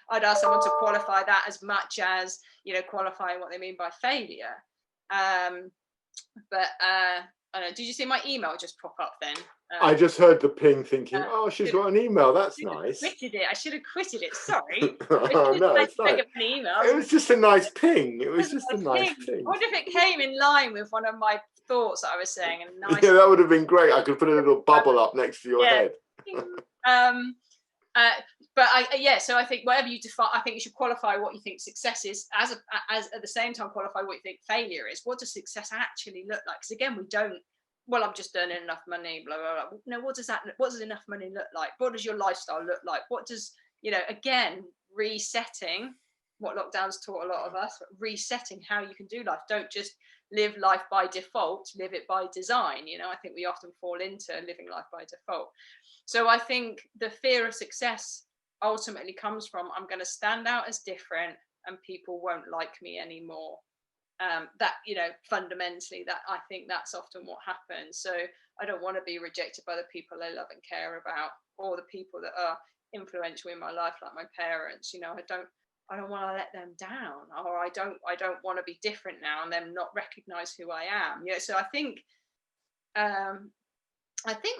I'd ask someone to qualify that as much as, you know, qualifying what they mean by failure. But I don't know, did you see my email just pop up then? I just heard the ping thinking, oh, she's got an email. That's nice. I should have quitted it. Sorry. Oh, no, it's fine. It was just a nice ping. It was just a nice ping. I wonder if it came in line with one of my thoughts that I was saying. And nice. Yeah, that would have been great. I could put a little bubble up next to your head. So I think whatever you define, I think you should qualify what you think success is, as at the same time qualify what you think failure is. What does success actually look like? Because again, we don't. Well, I'm just earning enough money, blah blah blah. No, what does enough money look like? What does your lifestyle look like? What does, again, resetting what lockdown's taught a lot of us, resetting how you can do life. Don't just live life by default, live it by design. I think we often fall into living life by default. So I think the fear of success ultimately comes from, I'm going to stand out as different and people won't like me anymore. Fundamentally, that I think that's often what happens. So I don't want to be rejected by the people I love and care about, or the people that are influential in my life, like my parents. I don't want to let them down, or I don't want to be different now and them not recognize who I am. So I think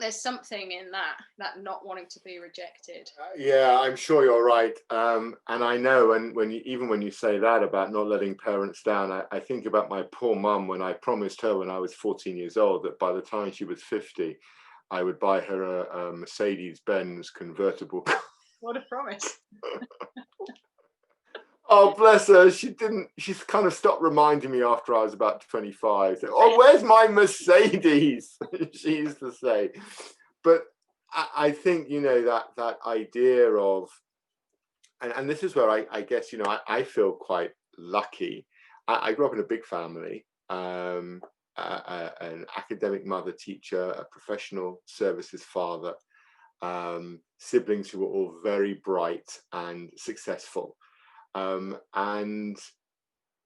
there's something in that not wanting to be rejected. Yeah, I'm sure you're right. And I know, and when you say that about not letting parents down, I think about my poor mum when I promised her when I was 14 years old that by the time she was 50, I would buy her a Mercedes-Benz convertible. What a promise. Oh, bless her. She's kind of stopped reminding me after I was about 25. So, oh, where's my Mercedes? She used to say. But I think, that idea of, and this is where I guess, I feel quite lucky. I grew up in a big family, an academic mother, teacher, a professional services father, siblings who were all very bright and successful. And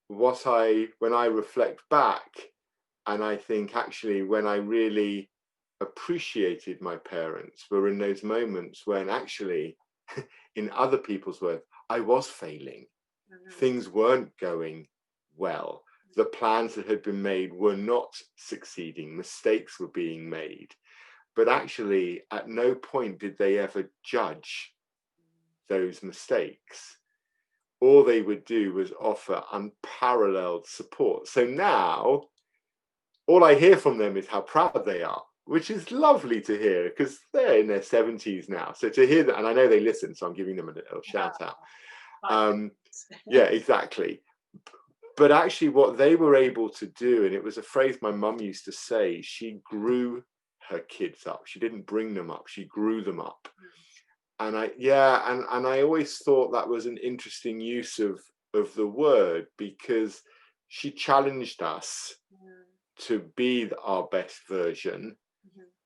when I reflect back, and I think actually when I really appreciated my parents were in those moments when actually, in other people's words, I was failing. Things weren't going well. The plans that had been made were not succeeding. Mistakes were being made. But actually, at no point did they ever judge those mistakes. All they would do was offer unparalleled support. So now, all I hear from them is how proud they are, which is lovely to hear because they're in their 70s now. So to hear that, and I know they listen, so I'm giving them a little shout out. Yeah, exactly. But actually what they were able to do, and it was a phrase my mum used to say, she grew her kids up. She didn't bring them up, she grew them up. And I always thought that was an interesting use of the word, because she challenged us to be our best version,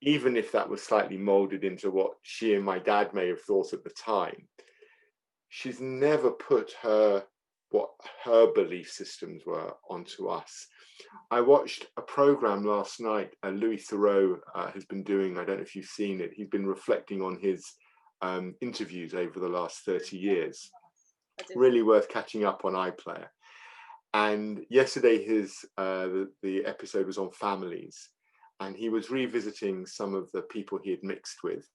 even if that was slightly molded into what she and my dad may have thought at the time. She's never put what her belief systems were onto us. I watched a program last night, Louis Theroux has been doing, I don't know if you've seen it, he's been reflecting on his interviews over the last 30 years. Really worth catching up on iPlayer. And yesterday the episode was on families, and he was revisiting some of the people he had mixed with.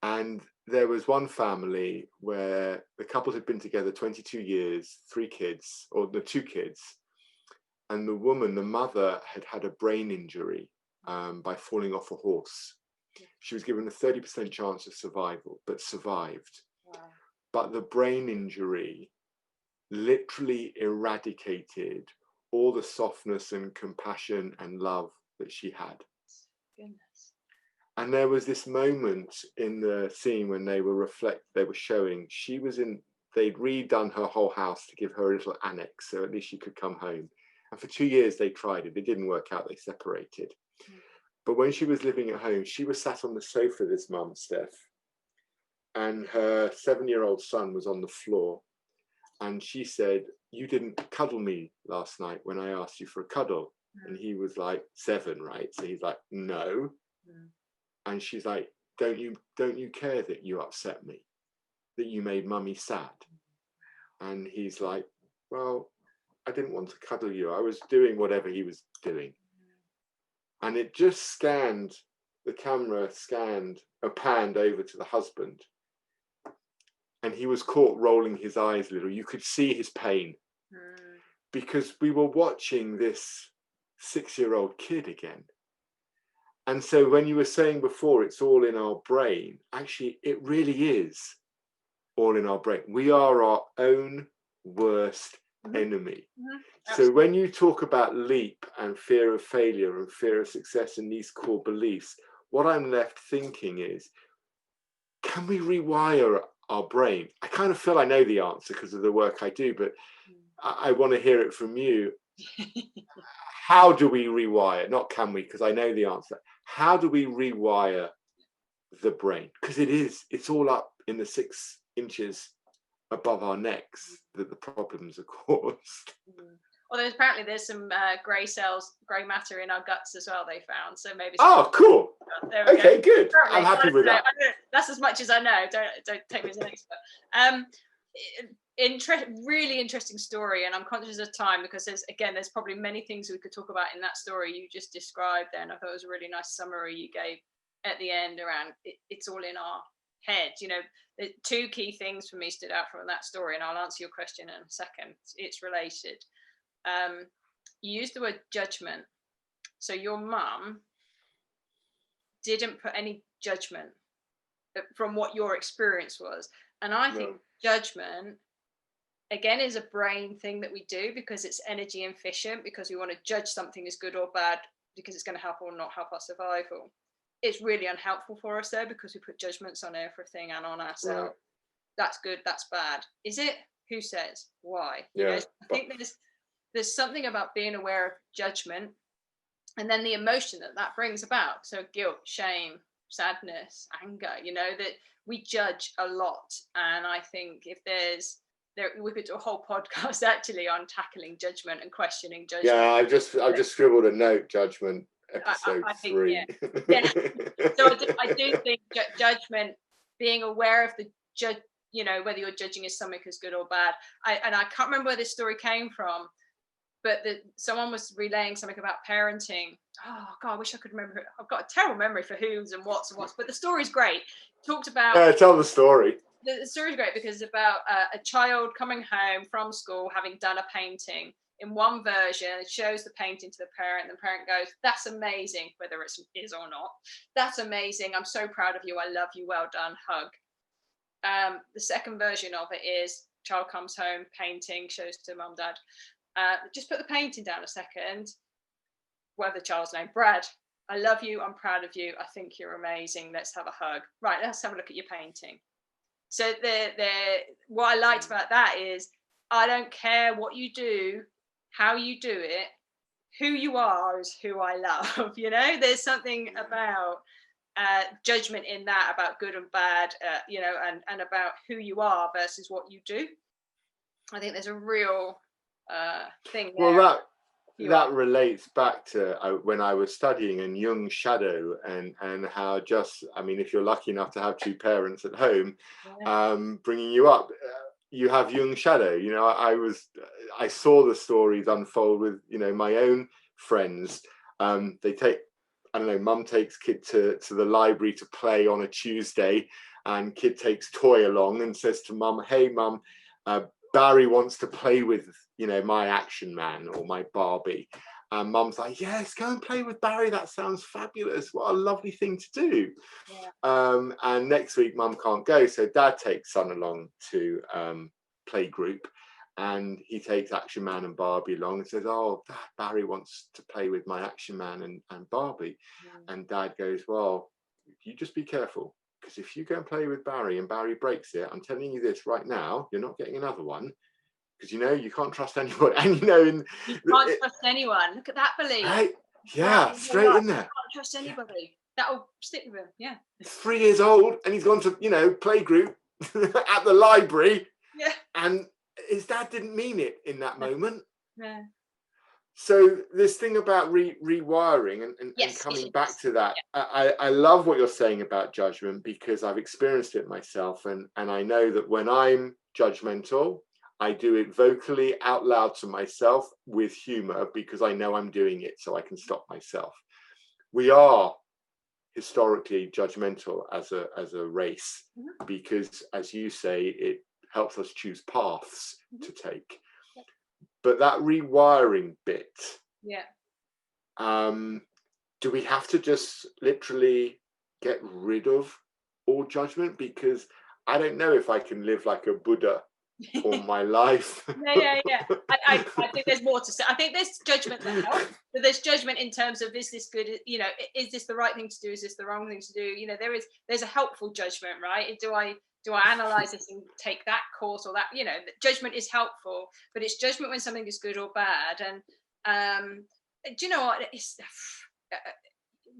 And there was one family where the couple had been together 22 years, 3 kids, or the 2 kids. And the woman, the mother, had a brain injury by falling off a horse. She was given a 30% chance of survival, but survived. Wow. But the brain injury literally eradicated all the softness and compassion and love that she had. Goodness. And there was this moment in the scene when they were showing, they'd redone her whole house to give her a little annex, so at least she could come home. And for 2 years they tried it. It didn't work out. They separated. But when she was living at home, she was sat on the sofa, this mum, Steph, and her 7-year-old son was on the floor. And she said, "You didn't cuddle me last night when I asked you for a cuddle." And he was like 7, right? So he's like, "No." And she's like, don't you care that you upset me, that you made mummy sad? And he's like, "Well, I didn't want to cuddle you. I was doing whatever he was doing." And it just the camera panned over to the husband. And he was caught rolling his eyes a little. You could see his pain, because we were watching this 6-year-old kid again. And so when you were saying before, it's all in our brain, actually, it really is all in our brain. We are our own worst enemy. So when you talk about leap and fear of failure and fear of success and these core beliefs, what I'm left thinking is, can we rewire our brain? I kind of feel I know the answer because of the work I do, but I want to hear it from you. How do we rewire? Not can we, because I know the answer. How do we rewire the brain? Because it's all up in the 6 inches above our necks that the problems are caused. Well, apparently there's some grey matter in our guts as well, they found. So maybe. Oh, cool. Okay, good. I'm happy with that. That's as much as I know. Don't take me as an expert. Really interesting story, and I'm conscious of time because there's probably many things we could talk about in that story you just described there, and I thought it was a really nice summary you gave at the end around it's all in our head. You know, the 2 key things for me stood out from that story, and I'll answer your question in a second. It's related. You used the word judgment. So your mum didn't put any judgment from what your experience was, and I think judgment again is a brain thing that we do because it's energy efficient, because we want to judge something as good or bad because it's going to help or not help our survival. It's really unhelpful for us though, because we put judgments on everything and on ourselves. That's good, that's bad. Is it? Who says? Why? You know, I think there's something about being aware of judgment and then the emotion that brings about. So guilt, shame, sadness, anger, you know, that we judge a lot. And I think if we could do a whole podcast actually on tackling judgment and questioning judgment. Yeah, I've just scribbled a note, judgment, episode 3. Yeah. So I do think judgment, being aware of the judge, you know, whether you're judging as something as good or bad. I can't remember where this story came from, but someone was relaying something about parenting. Oh God, I wish I could remember it. I've got a terrible memory for who's and what's, but the story's great. Talked about. Tell the story. The story's great because it's about a child coming home from school having done a painting. In one version, it shows the painting to the parent. The parent goes, "That's amazing," whether it is or not. "That's amazing. I'm so proud of you. I love you. Well done." Hug. The second version of it is child comes home, painting, shows to mum, dad. Just put the painting down a second. Whatever the child's name, Brad. "I love you. I'm proud of you. I think you're amazing. Let's have a hug." Right, let's have a look at your painting. So what I liked about that is I don't care what you do, how you do it, who you are is who I love. You know, there's something about judgment in that, about good and bad, you know, and about who you are versus what you do. I think there's a real thing there. Well, that relates back to when I was studying in Jung's shadow and how if you're lucky enough to have 2 parents at home, bringing you up, you have Jung's shadow. You know, I saw the stories unfold with, you know, my own friends. They take, I don't know, mum takes kid to the library to play on a Tuesday, and kid takes toy along and says to mum, "Hey mum, Barry wants to play with, you know, my Action Man or my Barbie." And mum's like, "Yes, go and play with Barry. That sounds fabulous. What a lovely thing to do." And next week mum can't go, so dad takes son along to play group, and he takes Action Man and Barbie along and says, "Oh, Barry wants to play with my Action Man and Barbie." And dad goes, "Well, you just be careful. Because if you go and play with Barry and Barry breaks it, I'm telling you this right now, you're not getting another one. Because, you know, you can't trust anyone." And, you know, you can't trust anyone. Look at that belief. Right? Yeah, straight in there. You can't trust anybody. That'll stick with him. Yeah. He's 3 years old and he's gone to, you know, play group at the library. Yeah. And his dad didn't mean it in that moment. Yeah. So this thing about rewiring and coming back to that, I love what you're saying about judgment, because I've experienced it myself, and I know that when I'm judgmental, I do it vocally out loud to myself with humor, because I know I'm doing it so I can stop myself. We are historically judgmental as a race, because, as you say, it helps us choose paths to take. But that rewiring bit, do we have to just literally get rid of all judgment? Because I don't know if I can live like a Buddha all my life. Yeah. I think there's more to say. I think there's judgment that helps, but there's judgment in terms of, is this good? You know, is this the right thing to do? Is this the wrong thing to do? You know, there's a helpful judgment, right? Do I analyze this and take that course or that? You know, judgment is helpful, but it's judgment when something is good or bad. And do you know what?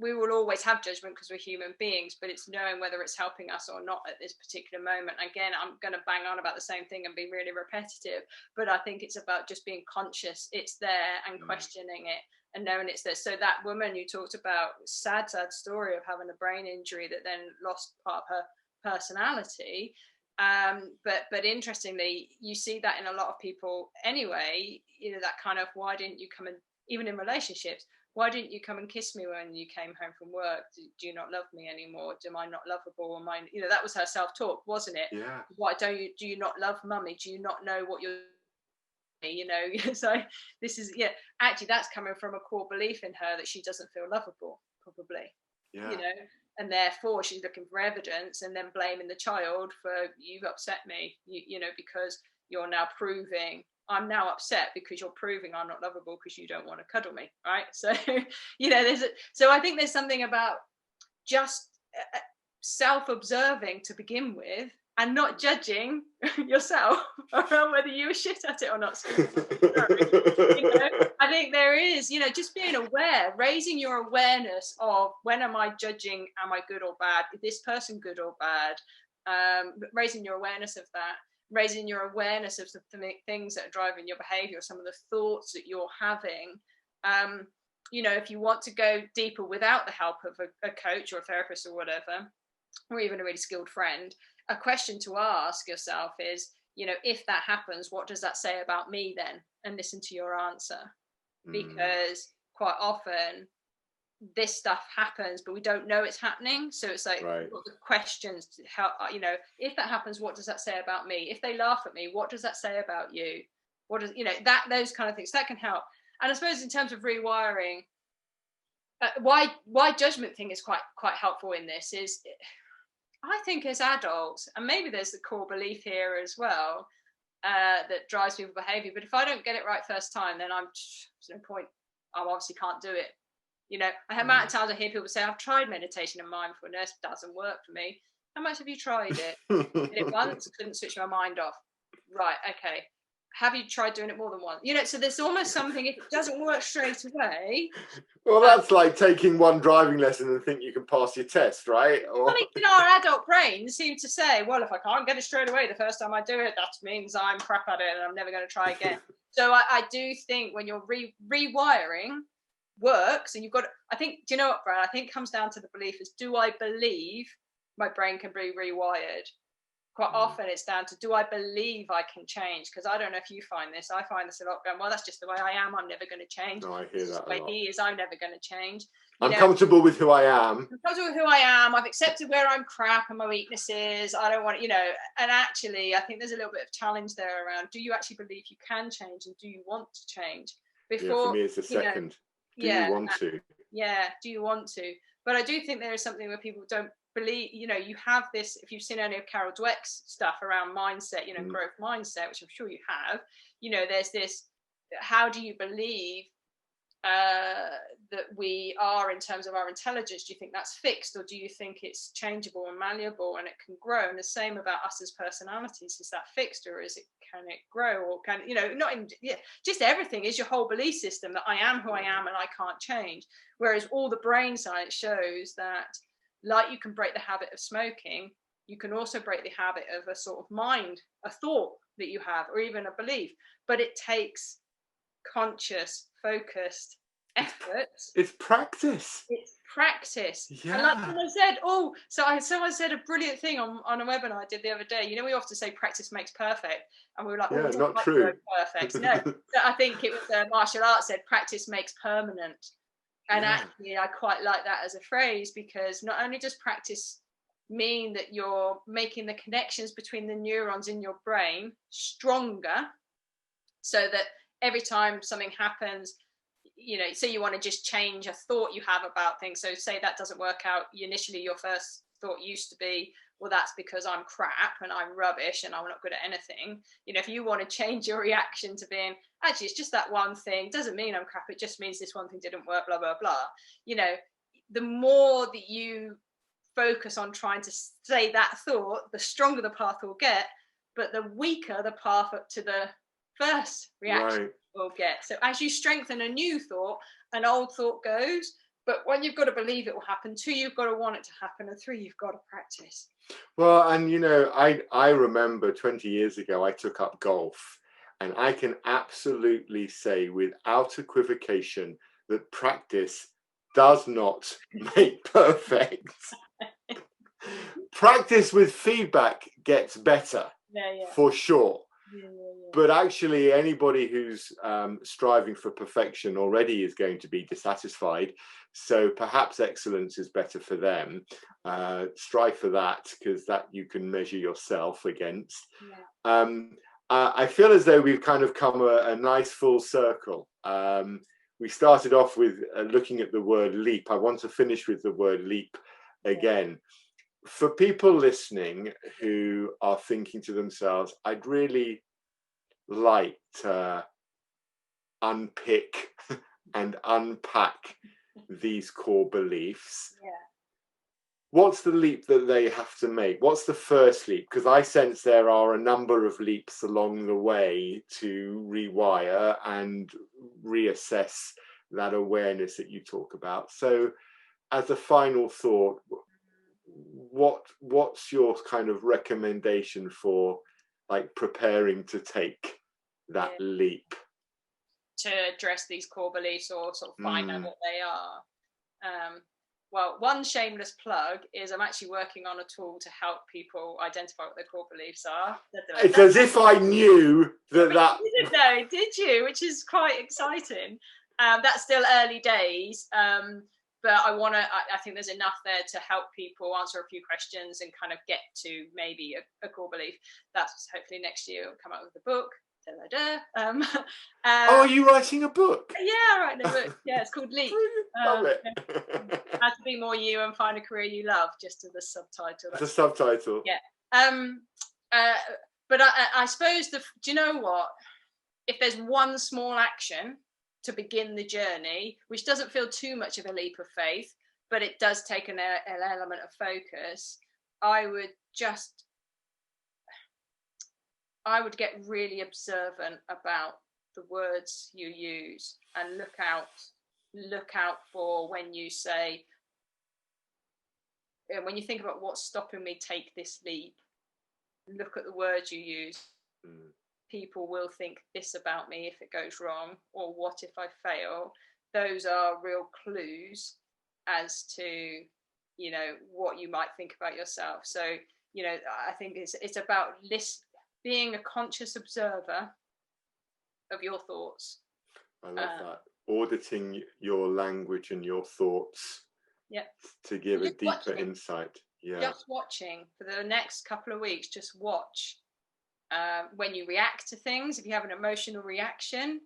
We will always have judgment because we're human beings, but it's knowing whether it's helping us or not at this particular moment. Again, I'm going to bang on about the same thing and be really repetitive, but I think it's about just being conscious it's there and questioning it and knowing it's there. So that woman you talked about, sad story of having a brain injury that then lost part of her personality. But interestingly, you see that in a lot of people anyway, you know, that kind of, why didn't you come and, even in relationships, why didn't you come and kiss me when you came home from work? Do you not love me anymore? Am I not lovable? Am I, you know, that was her self-talk, wasn't it? Yeah. Why do you not love mummy? Do you not know what you're, you know? So this is, yeah, actually that's coming from a core belief in her that she doesn't feel lovable, probably. Yeah. You know, and therefore she's looking for evidence and then blaming the child for, you've upset me, you know, because you're now proving, I'm now upset because you're proving I'm not lovable because you don't want to cuddle me, right? So, you know, so I think there's something about just self-observing to begin with and not judging yourself around whether you were shit at it or not. You know, I think there is, you know, just being aware, raising your awareness of, when am I judging? Am I good or bad? Is this person good or bad? Raising your awareness of that. Raising your awareness of the things that are driving your behavior, some of the thoughts that you're having. You know, if you want to go deeper without the help of a coach or a therapist or whatever, or even a really skilled friend, a question to ask yourself is, you know, if that happens, what does that say about me then? And listen to your answer. Because quite often this stuff happens, but we don't know it's happening. So it's like, right, the questions, how, you know, if that happens, what does that say about me? If they laugh at me, what does that say about you? What does, you know, that, those kind of things that can help. And I suppose in terms of rewiring, why judgment thing is quite helpful in this is, I think as adults, and maybe there's the core belief here as well, that drives people behavior. But if I don't get it right first time, then there's no point. I obviously can't do it. You know, I have amount of times I hear people say, I've tried meditation and mindfulness, doesn't work for me. How much have you tried it? Did it once, couldn't switch my mind off. Right, okay. Have you tried doing it more than once? You know, so there's almost something, if it doesn't work straight away. Well, that's like taking one driving lesson and think you can pass your test, right? Or... Well, you know, our adult brains seem to say, well, if I can't get it straight away the first time I do it, that means I'm crap at it and I'm never going to try again. So I do think when you're rewiring works, and you've got, I think, do you know what, Brad? I think it comes down to the belief is, do I believe my brain can be rewired? Quite often it's down to, do I believe I can change? Because I don't know if you find this, I find this a lot, going, well, that's just the way I am, I'm never going to change. No, I hear that the way he is, I'm never going to change. I'm comfortable with who I am. I'm comfortable with who I am. I've accepted where I'm crap and my weaknesses. I don't want, you know, and actually I think there's a little bit of challenge there around, do you actually believe you can change and do you want to change? Before, for me it's the second. Do you want to? Yeah, do you want to? But I do think there is something where people don't believe, you know, you have this, if you've seen any of Carol Dweck's stuff around mindset, you know, growth mindset, which I'm sure you have, you know, there's this, how do you believe that we are in terms of our intelligence? Do you think that's fixed, or do you think it's changeable and malleable and it can grow? And the same about us as personalities, is that fixed, or can it grow, or can, you know, not in, yeah, just everything is your whole belief system that I am who I am and I can't change. Whereas all the brain science shows that, like, you can break the habit of smoking, you can also break the habit of a sort of mind, a thought that you have, or even a belief, but it takes conscious, focused effort. It's practice. It's practice. Yeah. And like someone said, someone said a brilliant thing on a webinar I did the other day. You know, we often say practice makes perfect, and we were like, yeah, not true. Perfect. No, so I think it was martial arts said practice makes permanent. And actually, I quite like that as a phrase, because not only does practice mean that you're making the connections between the neurons in your brain stronger, so that every time something happens, you know, say you want to just change a thought you have about things. So say that doesn't work out. Initially, your first thought used to be, well, that's because I'm crap and I'm rubbish and I'm not good at anything. You know, if you want to change your reaction to being, actually, it's just that one thing, doesn't mean I'm crap. It just means this one thing didn't work, blah, blah, blah. You know, the more that you focus on trying to say that thought, the stronger the path will get, but the weaker the path up to the first reaction will get. So as you strengthen a new thought, an old thought goes. But one, you've got to believe it will happen. Two, you've got to want it to happen. And three, you've got to practice. Well, and you know, I remember 20 years ago, I took up golf, and I can absolutely say without equivocation that practice does not make perfect. Practice with feedback gets better, for sure. But actually, anybody who's striving for perfection already is going to be dissatisfied. So perhaps excellence is better for them. Strive for that, because that you can measure yourself against. I feel as though we've kind of come a nice full circle. We started off with looking at the word leap. I want to finish with the word leap again. For people listening who are thinking to themselves, I'd really like to unpick and unpack these core beliefs. What's the leap that they have to make? What's the first leap? Because I sense there are a number of leaps along the way to rewire and reassess that awareness that you talk about. So as a final thought, what's your kind of recommendation for like preparing to take that leap? To address these core beliefs or sort of find out what they are. Well, one shameless plug is I'm actually working on a tool to help people identify what their core beliefs are. It's as if I knew that. You didn't know, did you? Which is quite exciting. That's still early days. But I think there's enough there to help people answer a few questions and kind of get to maybe a core belief. That's hopefully next year we'll come out with a book. Are you writing a book? Yeah, I'm writing a book. Yeah, it's called Leap. Love it. How to be more you and find a career you love, just as the subtitle. The subtitle. Yeah. But I suppose do you know what? If there's one small action to begin the journey, which doesn't feel too much of a leap of faith, but it does take an element of focus, I would get really observant about the words you use and look out for when you say, when you think about what's stopping me take this leap, look at the words you use. People will think this about me if it goes wrong, or what if I fail? Those are real clues as to, you know, what you might think about yourself. So, you know, I think it's about being a conscious observer of your thoughts. I love that. Auditing your language and your thoughts. To give a deeper insight. Just watching for the next couple of weeks. Just watch when you react to things. If you have an emotional reaction,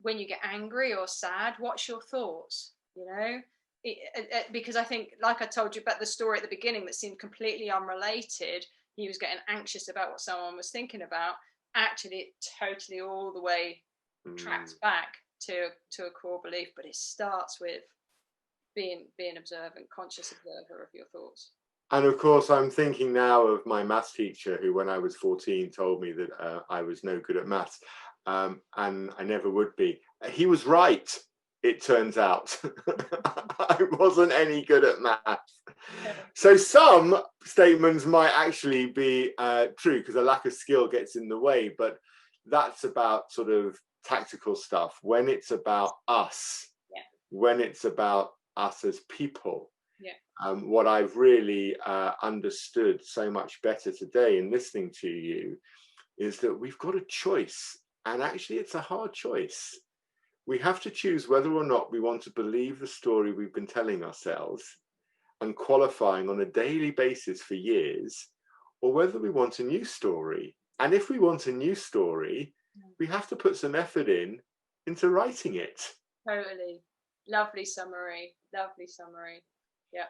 when you get angry or sad, watch your thoughts. You know, because I think, like I told you about the story at the beginning that seemed completely unrelated. He was getting anxious about what someone was thinking about. Actually, it totally all the way tracks back to a core belief, but it starts with being observant, conscious observer of your thoughts. And of course, I'm thinking now of my maths teacher who, when I was 14, told me that I was no good at maths, and I never would be. He was right. It turns out I wasn't any good at maths. So some statements might actually be true because a lack of skill gets in the way, but that's about sort of tactical stuff. When it's about us, when it's about us as people, what I've really understood so much better today in listening to you is that we've got a choice, and actually it's a hard choice. We have to choose whether or not we want to believe the story we've been telling ourselves and qualifying on a daily basis for years, or whether we want a new story. And if we want a new story, we have to put some effort into writing it. Totally. Lovely summary. Lovely summary. Yeah.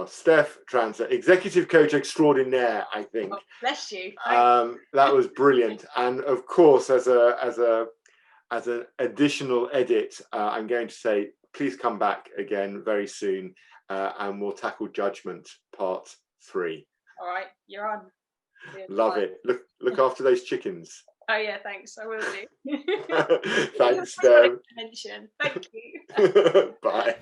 Steph Transer, executive coach extraordinaire, I think. Oh, bless you. That was brilliant. And of course, as an additional edit, I'm going to say, please come back again very soon, and we'll tackle judgment part 3. All right, you're on. Love it. Look after those chickens. Oh yeah, thanks. I will do. Thanks, Steph. Thank you. Bye.